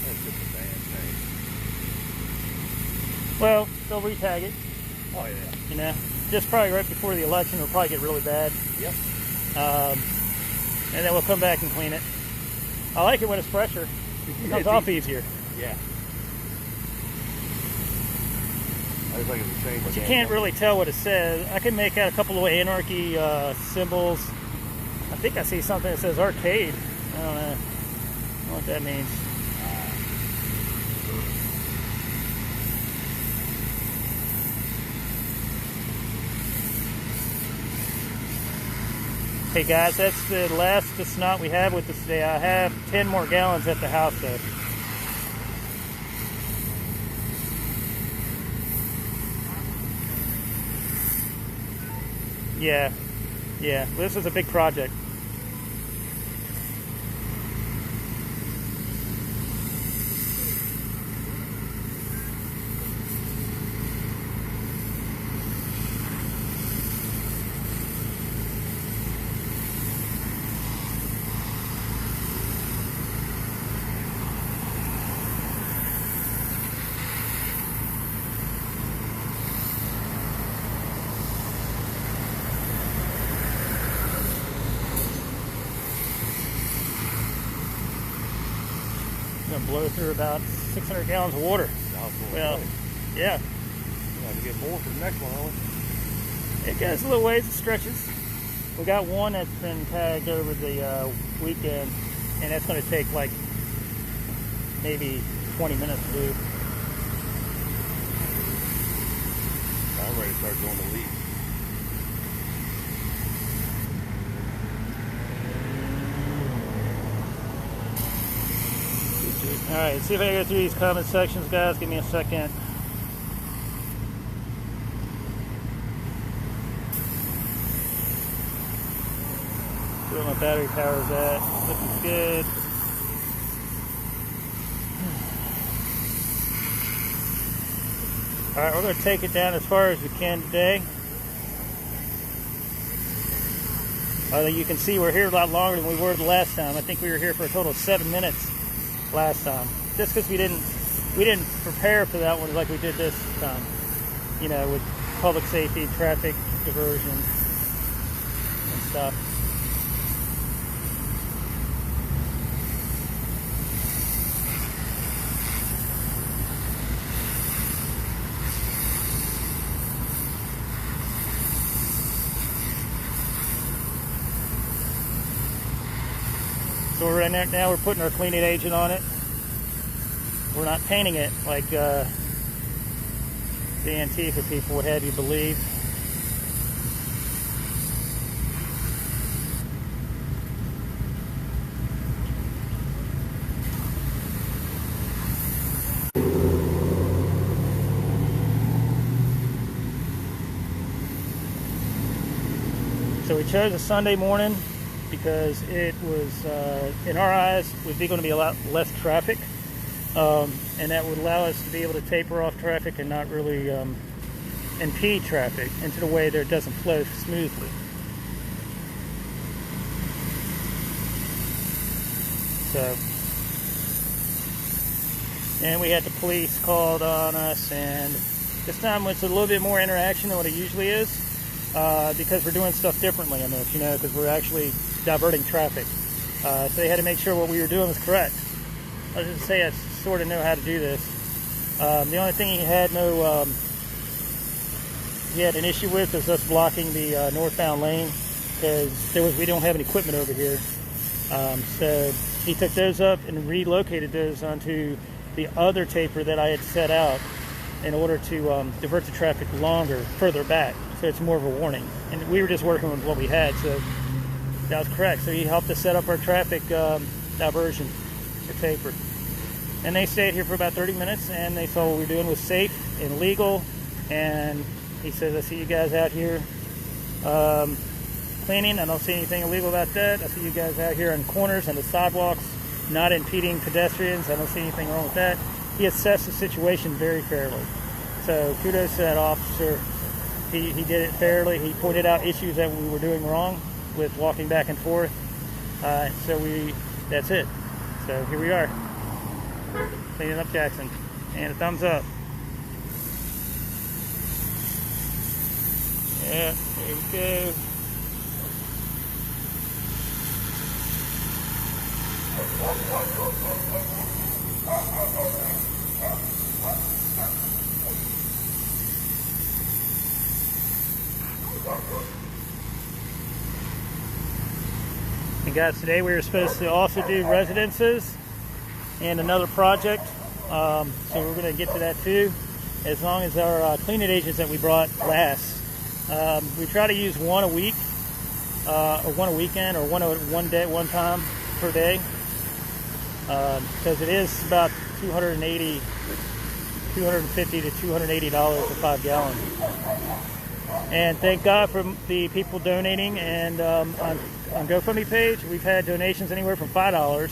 that's just a bad thing. Well, they'll retag it, Oh, yeah. you know. Just probably right before the election, it'll probably get really bad. Yep. And then we'll come back and clean it. I like it when it's fresher. It comes off easier. Yeah. I just like it's the same. But you can't really tell what it says. I can make out a couple of anarchy symbols. I think I see something that says arcade. I don't know what that means. Hey guys, that's the last snot we have with us today. I have 10 more gallons at the house though. Yeah, this is a big project. Gonna blow through about 600 gallons of water. Well, yeah. We'll have to get more for the next one, aren't we? It goes a little ways, it stretches. We got one that's been tagged over the weekend, and that's gonna take like maybe 20 minutes to do. I'm ready to start doing the leak. All right, let's see if I can go through these comment sections, guys. Give me a second. See where my battery power's at. Looking good. All right, we're going to take it down as far as we can today. You can see we're here a lot longer than we were the last time. I think we were here for a total of 7 minutes last time. Just because we didn't prepare for that one like we did this time. You know, with public safety, traffic diversion, and stuff. So we're in there now. We're putting our cleaning agent on it. We're not painting it like the Antifa people would have you believe. So we chose a Sunday morning because it was, in our eyes, would be going to be a lot less traffic. And that would allow us to be able to taper off traffic and not really impede traffic into the way that it doesn't flow smoothly. So, and we had the police called on us, and this time it's a little bit more interaction than what it usually is, because we're doing stuff differently on this, you know, because we're actually diverting traffic. So they had to make sure what we were doing was correct. I was just say I sort of know how to do this. The only thing he had an issue with is us blocking the northbound lane, because we don't have any equipment over here. So he took those up and relocated those onto the other taper that I had set out in order to divert the traffic further back, so it's more of a warning. And we were just working with what we had, so that was correct. So he helped us set up our traffic diversion, the taper. And they stayed here for about 30 minutes, and they saw what we were doing was safe and legal. And he says, I see you guys out here cleaning. I don't see anything illegal about that. I see you guys out here on corners and the sidewalks, not impeding pedestrians. I don't see anything wrong with that. He assessed the situation very fairly. So kudos to that officer. He did it fairly. He pointed out issues that we were doing wrong with walking back and forth. That's it. So here we are, cleaning up Jackson. And a thumbs up. Yeah, there we go. And guys, today we were supposed to also do residences and another project, so we're going to get to that too, as long as our cleaning agents that we brought last. We try to use one a week, or one a weekend, or one time per day, because it is about $250 to $280 for 5 gallons. And thank God for the people donating. And on GoFundMe page, we've had donations anywhere from $5.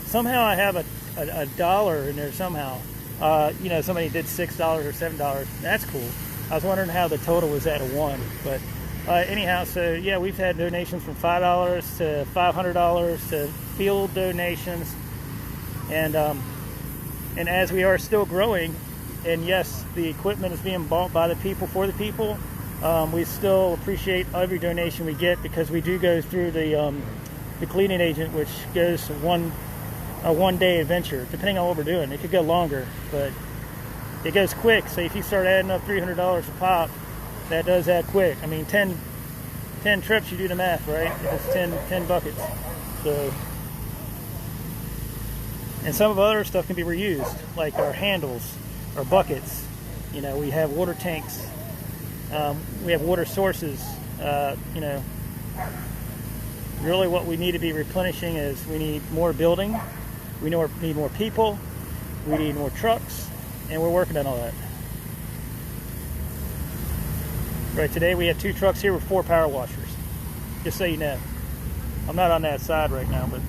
Somehow I have a dollar in there somehow. Somebody did $6 or $7. That's cool. I was wondering how the total was at a 1. But anyhow, so yeah, we've had donations from $5 to $500 to field donations. And as we are still growing, and yes, the equipment is being bought by the people for the people, we still appreciate every donation we get, because we do go through the cleaning agent, which goes a one-day adventure, depending on what we're doing. It could go longer, but it goes quick. So if you start adding up $300 a pop, that does add quick. I mean, 10 trips, you do the math, right? It's 10 buckets. So, and some of other stuff can be reused, like our handles, our buckets. We have water tanks. We have water sources. Really what we need to be replenishing is we need more building, we need more people, we need more trucks, and we're working on all that. Right, today we have 2 trucks here with 4 power washers, just so you know. I'm not on that side right now, but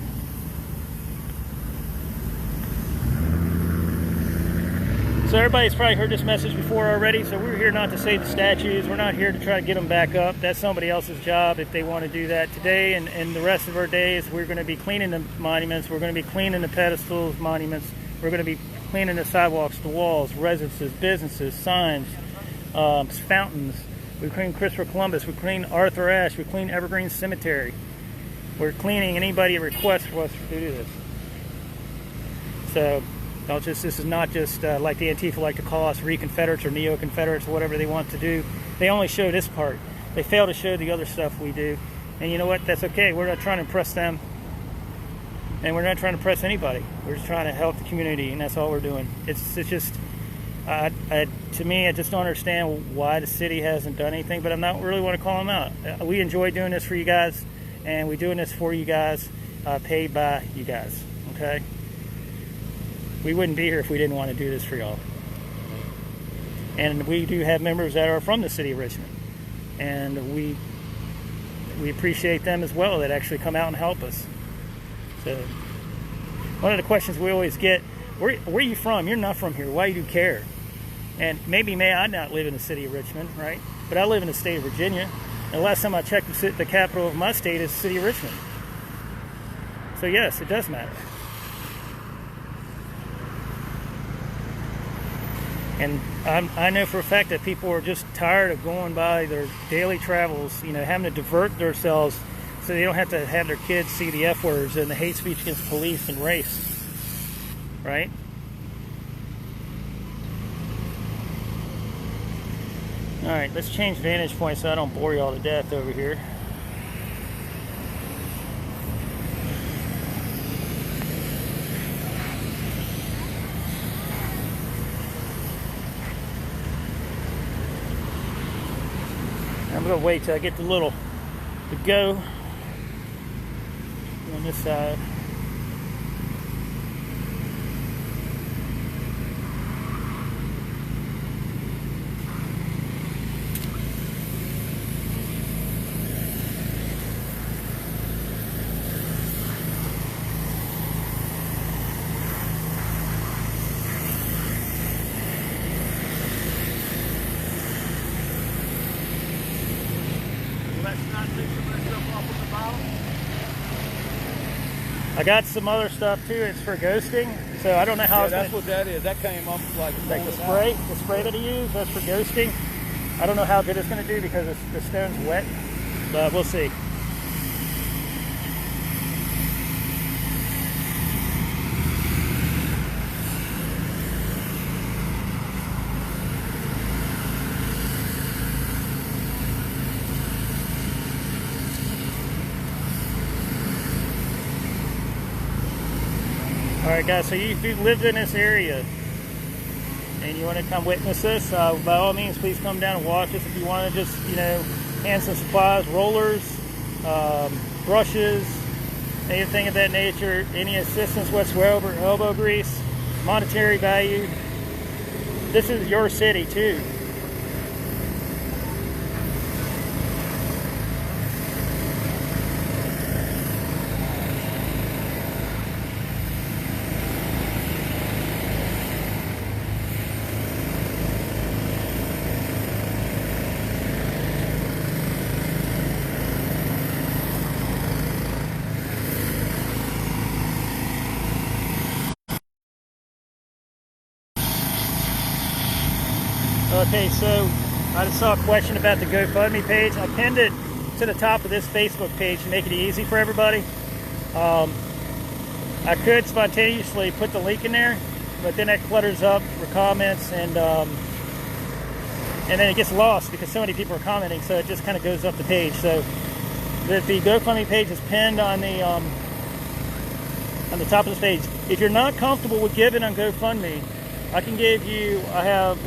so everybody's probably heard this message before already. So we're here not to save the statues. We're not here to try to get them back up. That's somebody else's job if they want to do that. Today and the rest of our days, we're going to be cleaning the monuments. We're going to be cleaning the pedestals, monuments. We're going to be cleaning the sidewalks, the walls, residences, businesses, signs, fountains. We clean Christopher Columbus. We clean Arthur Ashe. We clean Evergreen Cemetery. We're cleaning anybody that requests for us to do this. So this is not just like the Antifa like to call us Re-Confederates or Neo-Confederates or whatever they want to do. They only show this part. They fail to show the other stuff we do. And you know what? That's okay. We're not trying to impress them. And we're not trying to impress anybody. We're just trying to help the community, and that's all we're doing. It's just, to me, I just don't understand why the city hasn't done anything, but I don't really want to call them out. We enjoy doing this for you guys, and we're doing this for you guys, paid by you guys, okay? We wouldn't be here if we didn't want to do this for y'all. And we do have members that are from the city of Richmond, and we appreciate them as well that actually come out and help us. So one of the questions we always get, where are you from? You're not from here. Why do you care? And maybe may I not live in the city of Richmond, right? But I live in the state of Virginia. And the last time I checked, the capital of my state is the city of Richmond. So yes, it does matter. And I know for a fact that people are just tired of going by their daily travels, having to divert themselves so they don't have to have their kids see the F words and the hate speech against police and race, right? All right, let's change vantage point so I don't bore you all to death over here. gonna wait till I get the go on this side. I got some other stuff too. It's for ghosting, so I don't know how. Yeah, that's what that is. That came up like the spray that he used. That's for ghosting. I don't know how good it's going to do because the stone's wet, but we'll see. Alright guys, so if you lived in this area and you want to come witness this, by all means please come down and watch us. If you want to just, hand some supplies, rollers, brushes, anything of that nature, any assistance whatsoever, elbow grease, monetary value, this is your city too. Okay, so I just saw a question about the GoFundMe page. I pinned it to the top of this Facebook page to make it easy for everybody. I could spontaneously put the link in there, but then that clutters up for comments, and then it gets lost because so many people are commenting, so it just kind of goes up the page. So the GoFundMe page is pinned on the top of this page. If you're not comfortable with giving on GoFundMe, I can give you,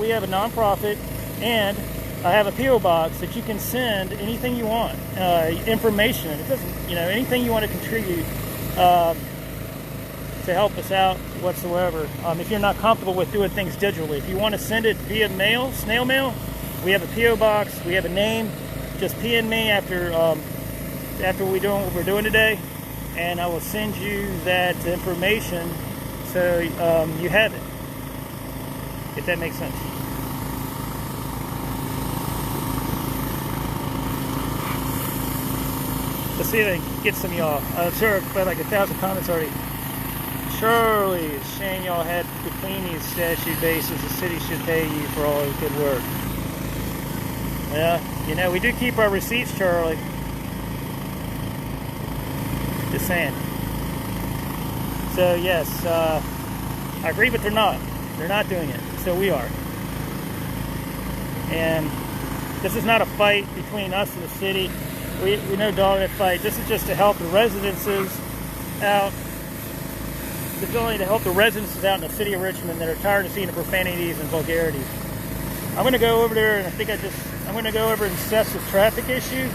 we have a nonprofit, and I have a P.O. box that you can send anything you want, information. It doesn't, anything you want to contribute to help us out whatsoever. If you're not comfortable with doing things digitally, if you want to send it via mail, snail mail, we have a P.O. box, we have a name. Just PM me after we're doing what we're doing today, and I will send you that information so you have it. If that makes sense. Let's see if I can get some of y'all. I'm sure I've got like 1,000 comments already. Surely it's a shame y'all had to clean these statue bases. The city should pay you for all your good work. Yeah, we do keep our receipts, Charlie. Just saying. So yes, I agree, but they're not. They're not doing it. So we are. And this is not a fight between us and the city. We no dog in that fight. This is just to help the residences out. This is only to help the residences out in the city of Richmond that are tired of seeing the profanities and vulgarities. I'm going to go over there, and I'm going to go over and assess the traffic issue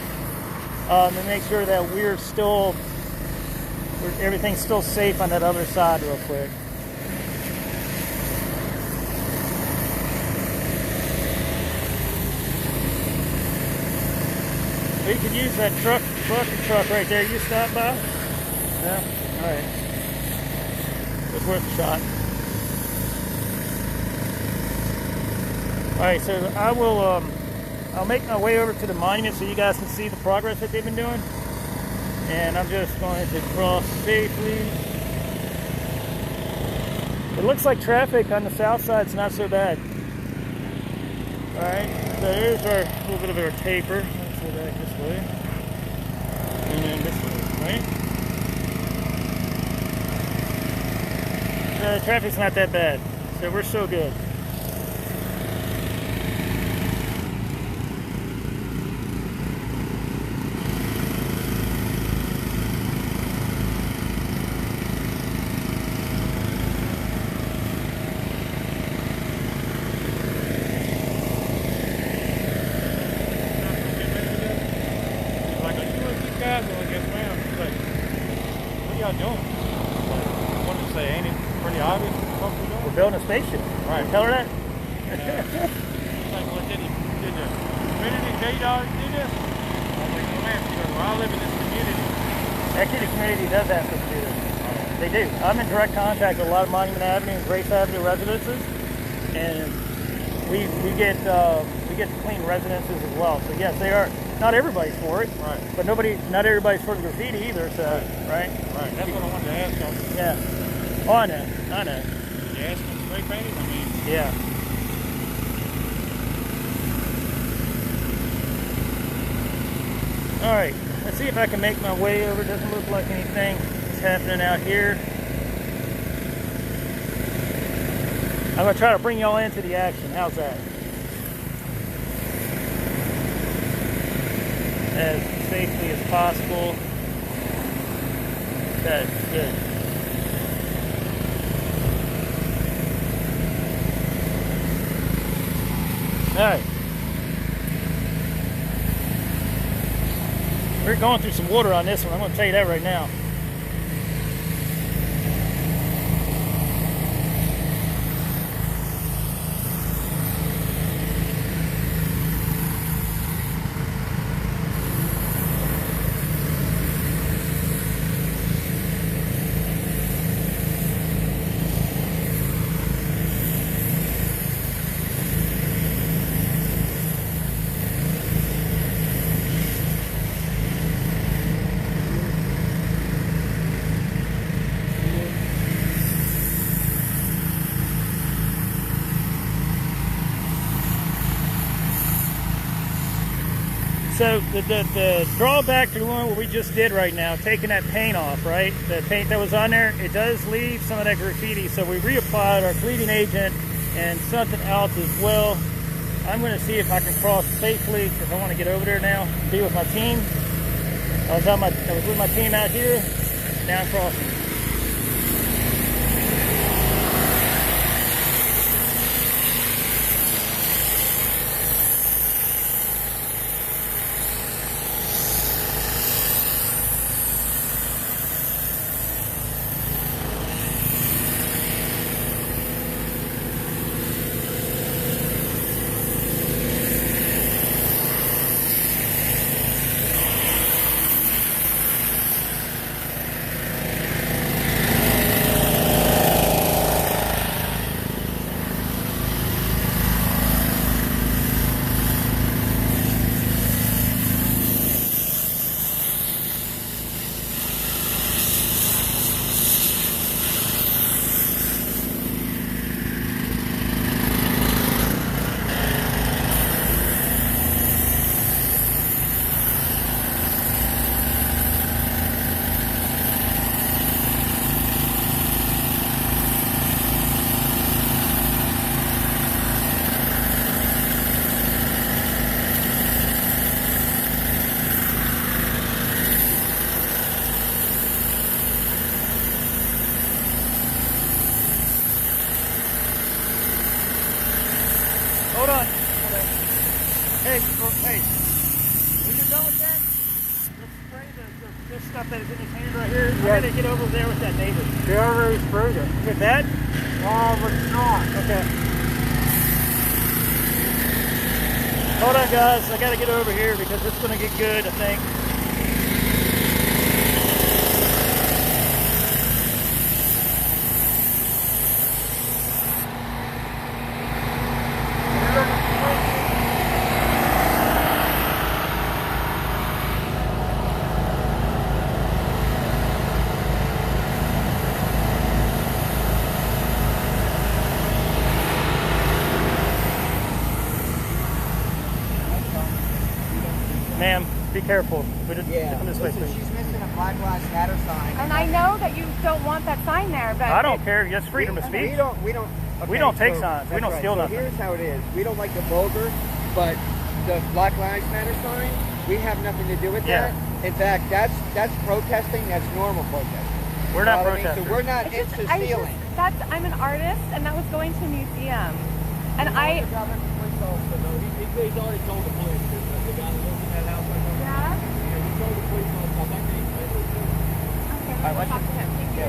and make sure that everything's still safe on that other side real quick. We could use that bucket truck right there. You stop by? Yeah? Alright. It's worth a shot. Alright, so I will, I'll make my way over to the monument so you guys can see the progress that they've been doing. And I'm just going to cross safely. It looks like traffic on the south side's not so bad. Alright, so here's our little bit of our taper. Let's go back this way. And then this way, right? Traffic's not that bad, so we're so good. We're building a spaceship. Right. Tell her that. Like, well, did the community JDOT do this? I was like, well, man, because I live in this community. Actually, the community does ask us to do this. They do. I'm in direct contact with a lot of Monument Avenue and Grace Avenue residences, and we get to clean residences as well. So yes, they are. Not everybody's for it, Right. but not everybody's for the graffiti either. So right. Right. That's what I wanted to ask y'all. Yeah. Oh, I know. Did you ask them spray painted? I mean, Yeah. All right. Let's see if I can make my way over. Doesn't look like anything is happening out here. I'm gonna try to bring y'all into the action. How's that? As safely as possible. Okay, good. All right. We're going through some water on this one. I'm going to tell you that right now. So the drawback to the one what we just did right now, taking that paint off, right? The paint that was on there, it does leave some of that graffiti. So we reapplied our cleaning agent and something else as well. I'm going to see if I can cross safely because I want to get over there now and be with my team. I was with my team out here. Now I'm crossing. Hold on. Hey, when you're done with that, let's spray this stuff that is in his hand right here. Yeah. I'm going to get over there with that neighbor. They already sprayed it. With that? But it's not. Okay. Hold on, guys. I got to get over here because it's going to get good, I think. Ma'am, be careful. Yeah. This way, please. She's missing a Black Lives Matter sign. And I know that you don't want that sign there, but I don't care. It's freedom of speech. We don't take signs. We don't steal nothing. Here's how it is. We don't like the vulgar, but the Black Lives Matter sign, we have nothing to do with that. In fact, that's protesting. That's normal protesting. We're not You know what I mean? protesting. So we're not into stealing. I'm an artist, and that was going to a museum, and He's already told the police. The guy that lives in that house right now. Yeah. Yeah, he told the police on top. I think Okay, we'll talk to him. Thank you.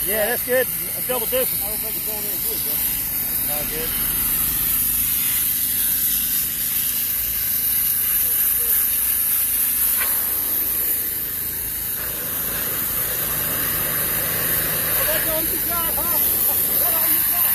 Yeah, that's good. I'm double dipping. I don't think it's going in good, though. All good. That's all you got, huh? That's all you got.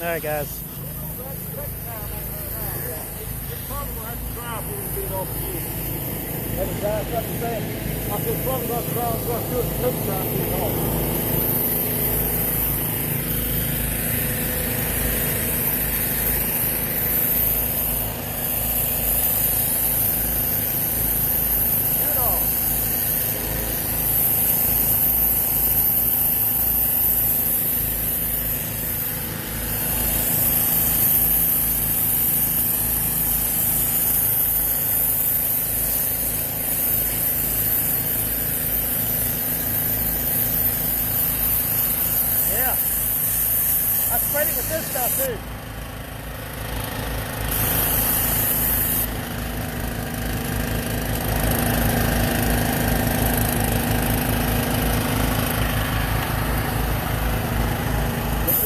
All right, guys. That's exactly what I'm saying. I said, probably got to try and go through it the next time to get off. Yeah. I sprayed it with this stuff too.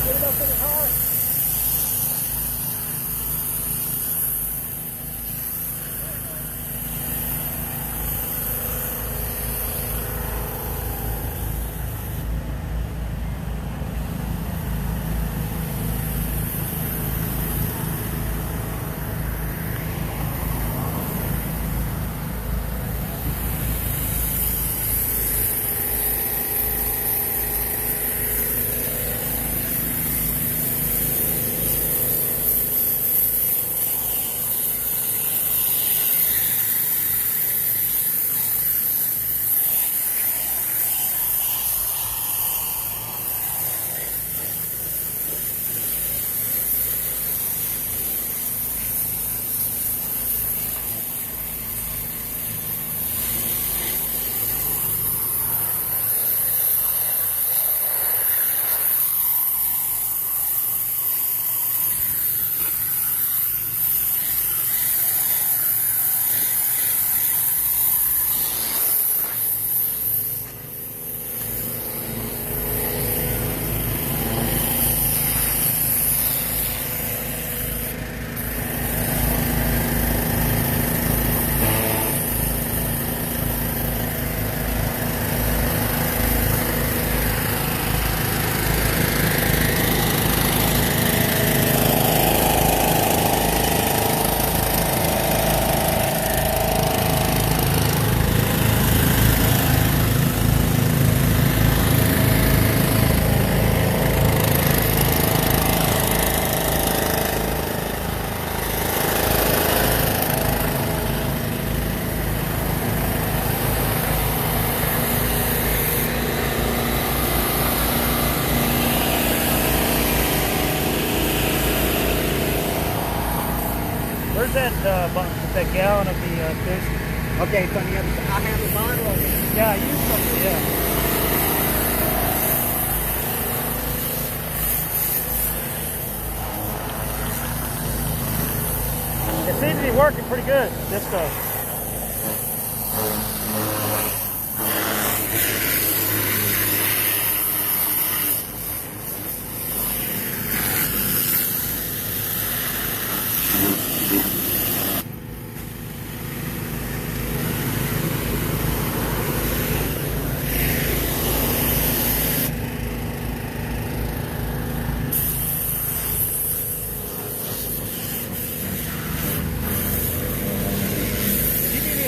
Get it up in the car. Where's that that gallon of the fish? Okay, it's on the other side. I have a bottle of it. Yeah, I used some. Yeah. It seems to be working pretty good, this stuff.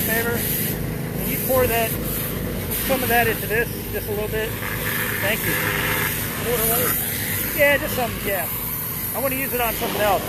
Favor, can you pour that, some of that into this, just a little bit? Thank you. Yeah, just some, yeah. I want to use it on something else.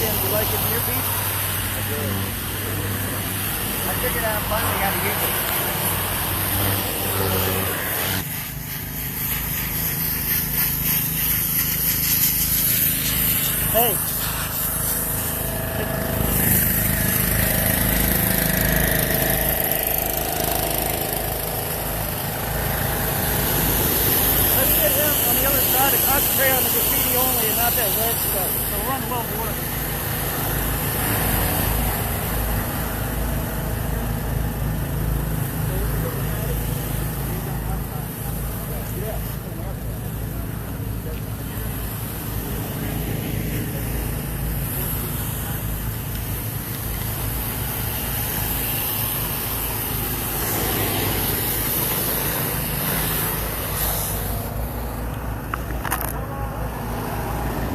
and you like it near beach? I figured out finally how to use it. Hey. Let's get him on the other side to concentrate on the graffiti only and not that red stuff. So run low water.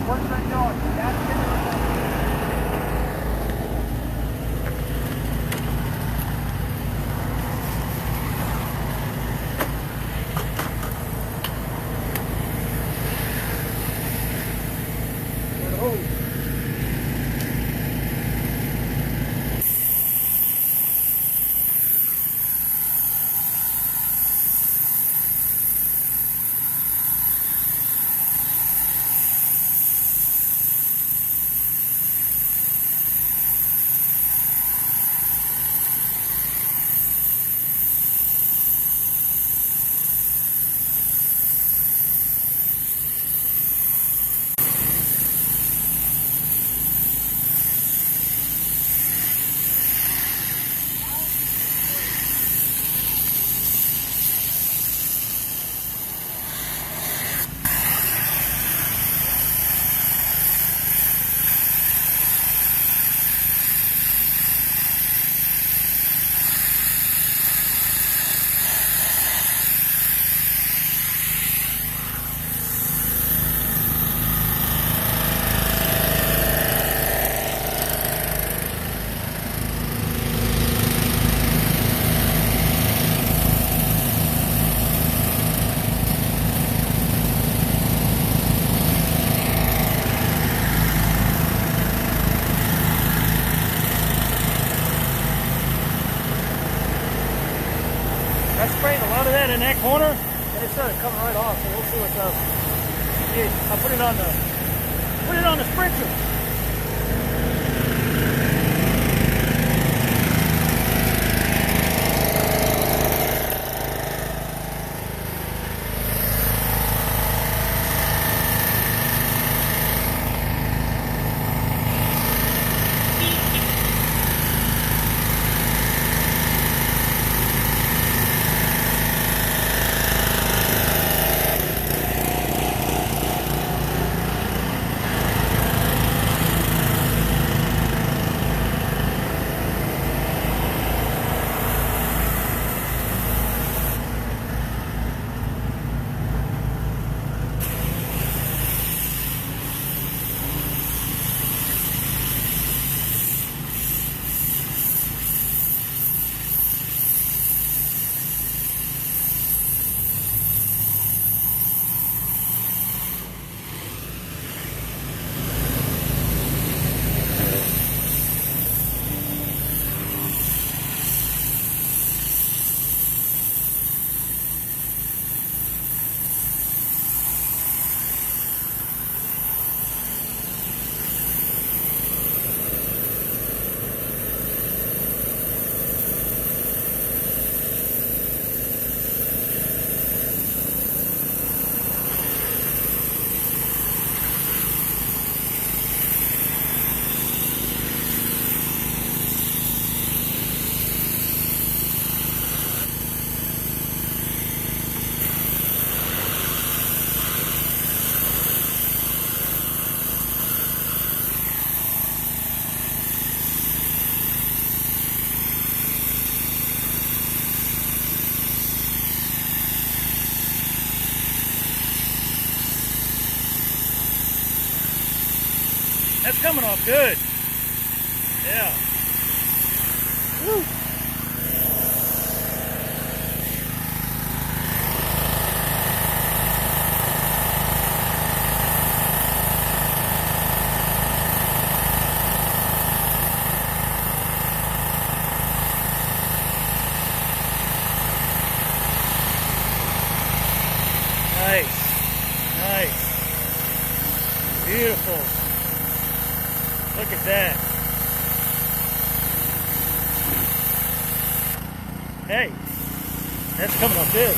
What's that doing? That's it. I sprayed a lot of that in that corner, and it started coming right off. So we'll see what's up. Yeah, I'll put it on the sprinkler. That's coming off good. Yeah. Woo. Look at that. Hey, that's coming up good.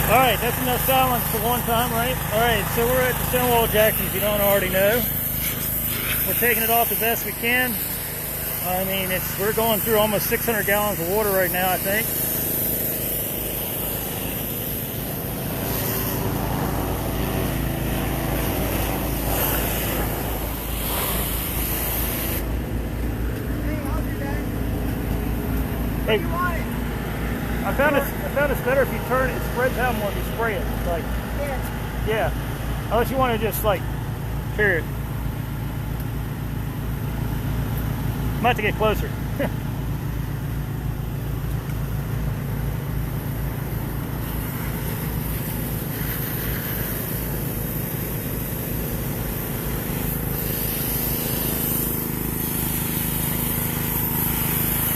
All right, that's enough silence for one time, right? All right, so we're at the Stonewall Jackson, if you don't already know. We're taking it off the best we can. I mean, we're going through almost 600 gallons of water right now, I think. Hey, I found it's better if you turn it. It spreads out more if you spray it. It's like, yeah. Unless you want to just like, period. I'm about to get closer.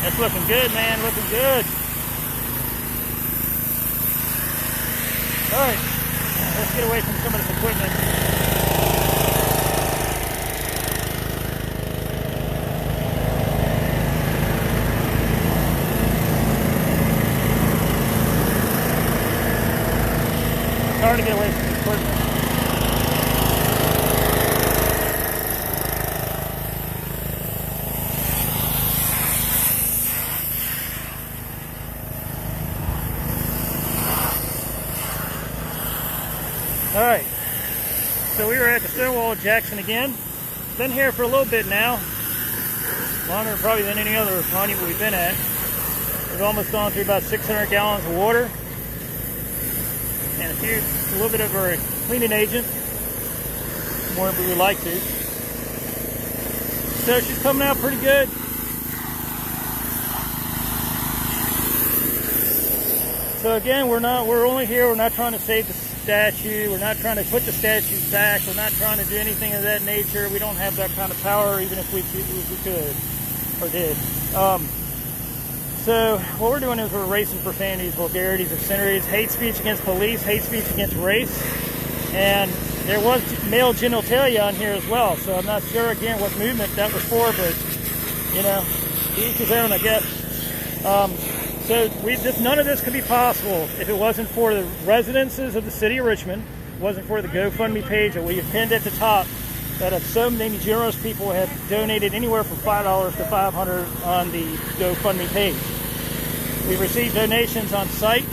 That's looking good, man. Looking good. All right, let's get away from some of this equipment. It's hard to get away from the equipment. Stonewall, Jackson again. Been here for a little bit now. Longer probably than any other monument we've been at. We've almost gone through about 600 gallons of water. And a little bit of our cleaning agent. More than we would like to. So she's coming out pretty good. So again, we're only here, we're not trying to save the statue, we're not trying to put the statue back, we're not trying to do anything of that nature. We don't have that kind of power, even if we could, or did. So what we're doing is we're erasing profanities, vulgarities, obscenities, hate speech against police, hate speech against race, and there was male genitalia on here as well. So I'm not sure again what movement that was for, but you know, each his own, I guess. So none of this could be possible if it wasn't for the residences of the city of Richmond. It wasn't for the GoFundMe page that we have pinned at the top, that have so many generous people have donated anywhere from $5 to $500 on the GoFundMe page. We've received donations on site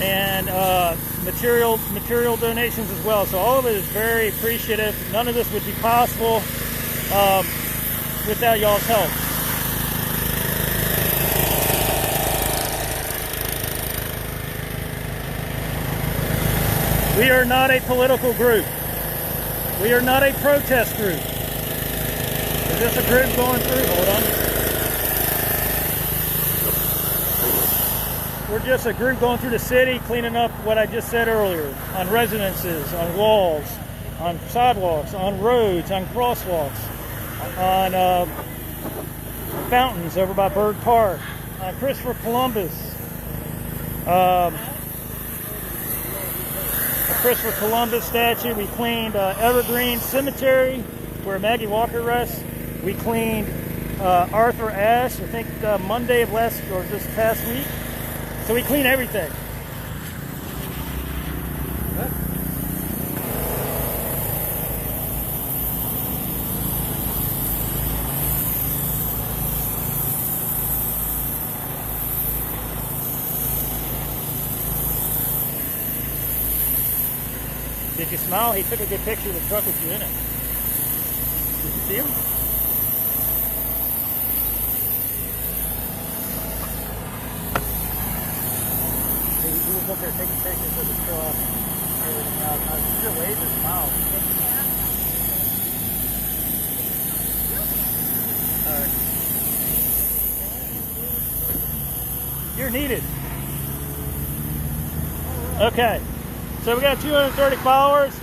and material donations as well. So all of it is very appreciative. None of this would be possible without y'all's help. We are not a political group. We are not a protest group. Is this a group going through? Hold on. We're just a group going through the city, cleaning up what I just said earlier, on residences, on walls, on sidewalks, on roads, on crosswalks, on fountains over by Bird Park, on Christopher Columbus. Christopher Columbus statue. We cleaned Evergreen Cemetery, where Maggie Walker rests. We cleaned Arthur Ashe, I think Monday of last, or this past week. So we clean everything. Did you smile? He took a good picture of the truck with you in it. Did you see him? He was up there taking pictures of the truck. I was still waving and smile. Alright. You're needed. Okay. So we got 230 followers.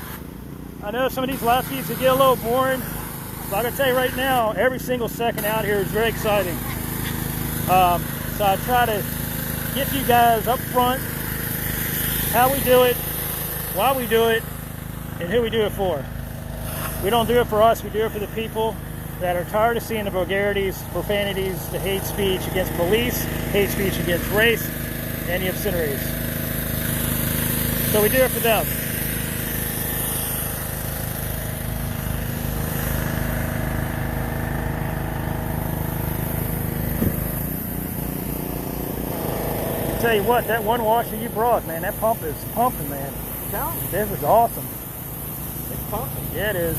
I know some of these lefties will get a little boring, but I can tell you right now, every single second out here is very exciting. So I try to get you guys up front, how we do it, why we do it, and who we do it for. We don't do it for us, we do it for the people that are tired of seeing the vulgarities, profanities, the hate speech against police, hate speech against race, and the obscenities. So we do it for them. I'll tell you what, that one washer you brought, man, that pump is pumping, man. This is awesome. It's pumping. Yeah, it is.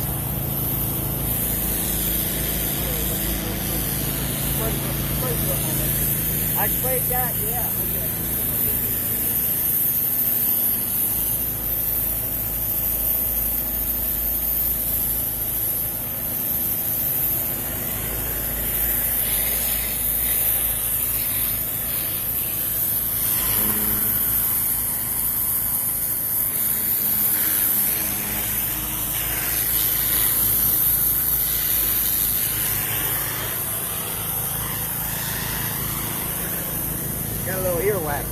I sprayed that, yeah. Okay. Got a little earwax.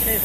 Hey,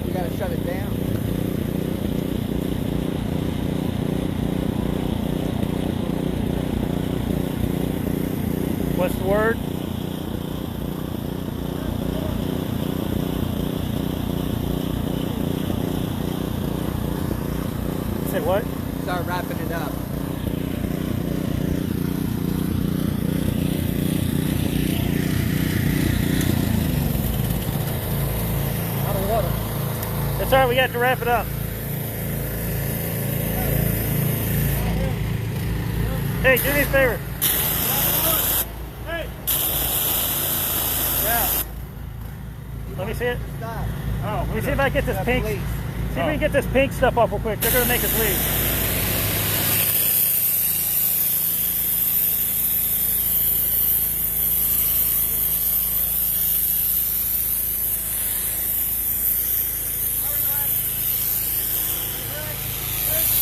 You gotta shut it down. what's the word? Said what? Start wrapping it up. Out of water. It's all right, we got to wrap it up. Hey, do me a favor. Hey! Yeah. Let me see it. Stop. Oh, let me see if I get this The pink. police. See if we can get this pink stuff off real quick. They're gonna make us leave.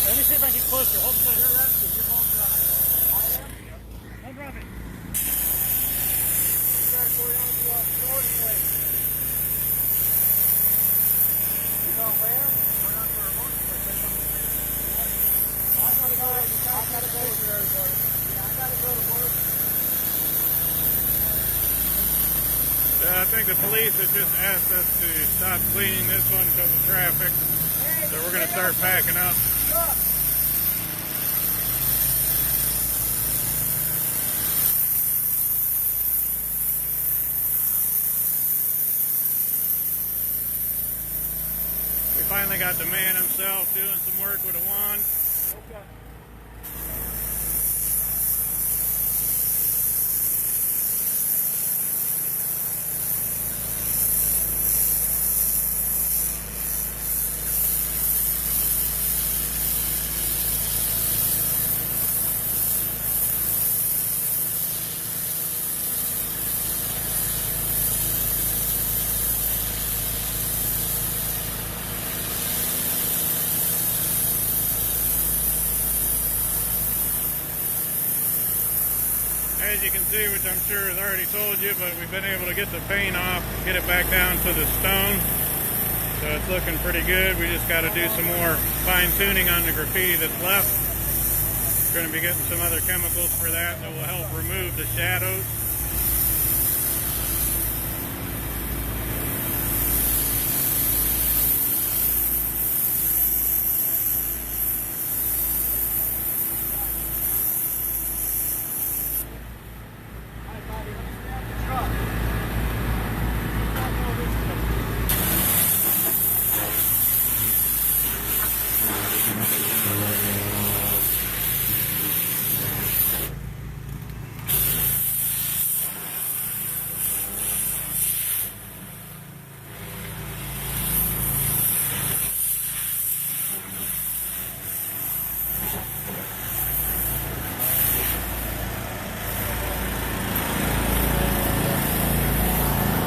Let me see if I can get closer. Hold still. You're resting. You're going dry. I am? Don't drop it. You guys go down to the storage place. You going where? We're down for a motor place. I gotta go to everybody. Yeah, I gotta go to work. I think the police have just asked us to stop cleaning this one because of traffic. So we're going to start packing up. We finally got the man himself doing some work with a wand. As you can see, which I'm sure has already told you, but we've been able to get the paint off, get it back down to the stone. So it's looking pretty good. We just got to do some more fine tuning on the graffiti that's left. We're going to be getting some other chemicals for that that will help remove the shadows.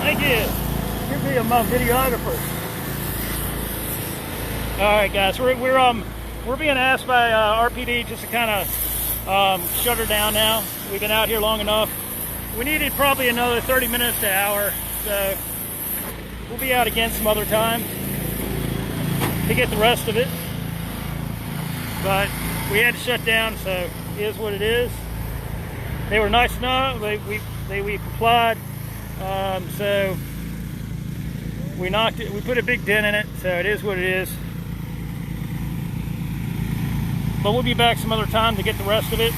Thank you. You're being my videographer. All right, guys, we're being asked by RPD just to kind of shut her down now. We've been out here long enough. We needed probably another 30 minutes to an hour, so we'll be out again some other time to get the rest of it. But we had to shut down, so it is what it is. They were nice enough. we complied. So we knocked it, we put a big dent in it, so it is what it is. But we'll be back some other time to get the rest of it.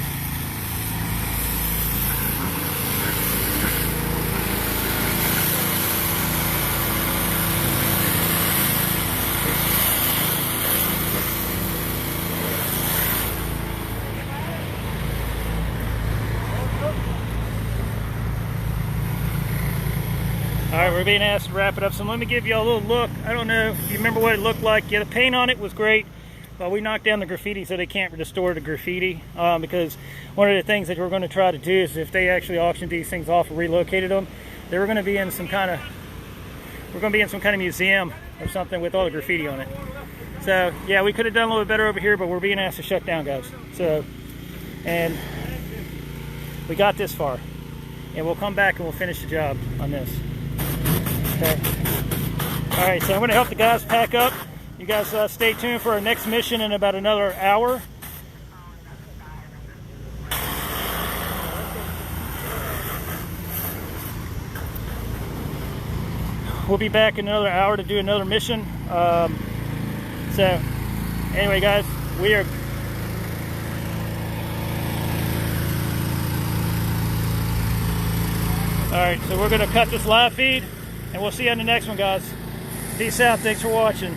All right, we're being asked to wrap it up, so let me give you a little look. I don't know if you remember what it looked like. Yeah, the paint on it was great. We knocked down the graffiti so they can't restore the graffiti, because one of the things that we're going to try to do is if they actually auctioned these things off and relocated them, they were going to be in some kind of, museum or something with all the graffiti on it. So yeah, we could have done a little bit better over here, but we're being asked to shut down, guys. So, and we got this far, and we'll come back and we'll finish the job on this. Okay. All right, so I'm going to help the guys pack up. You guys stay tuned for our next mission in about another hour. We'll be back in another hour to do another mission. So anyway, guys, we are... All right, so we're going to cut this live feed, and we'll see you on the next one, guys. Peace out. Thanks for watching.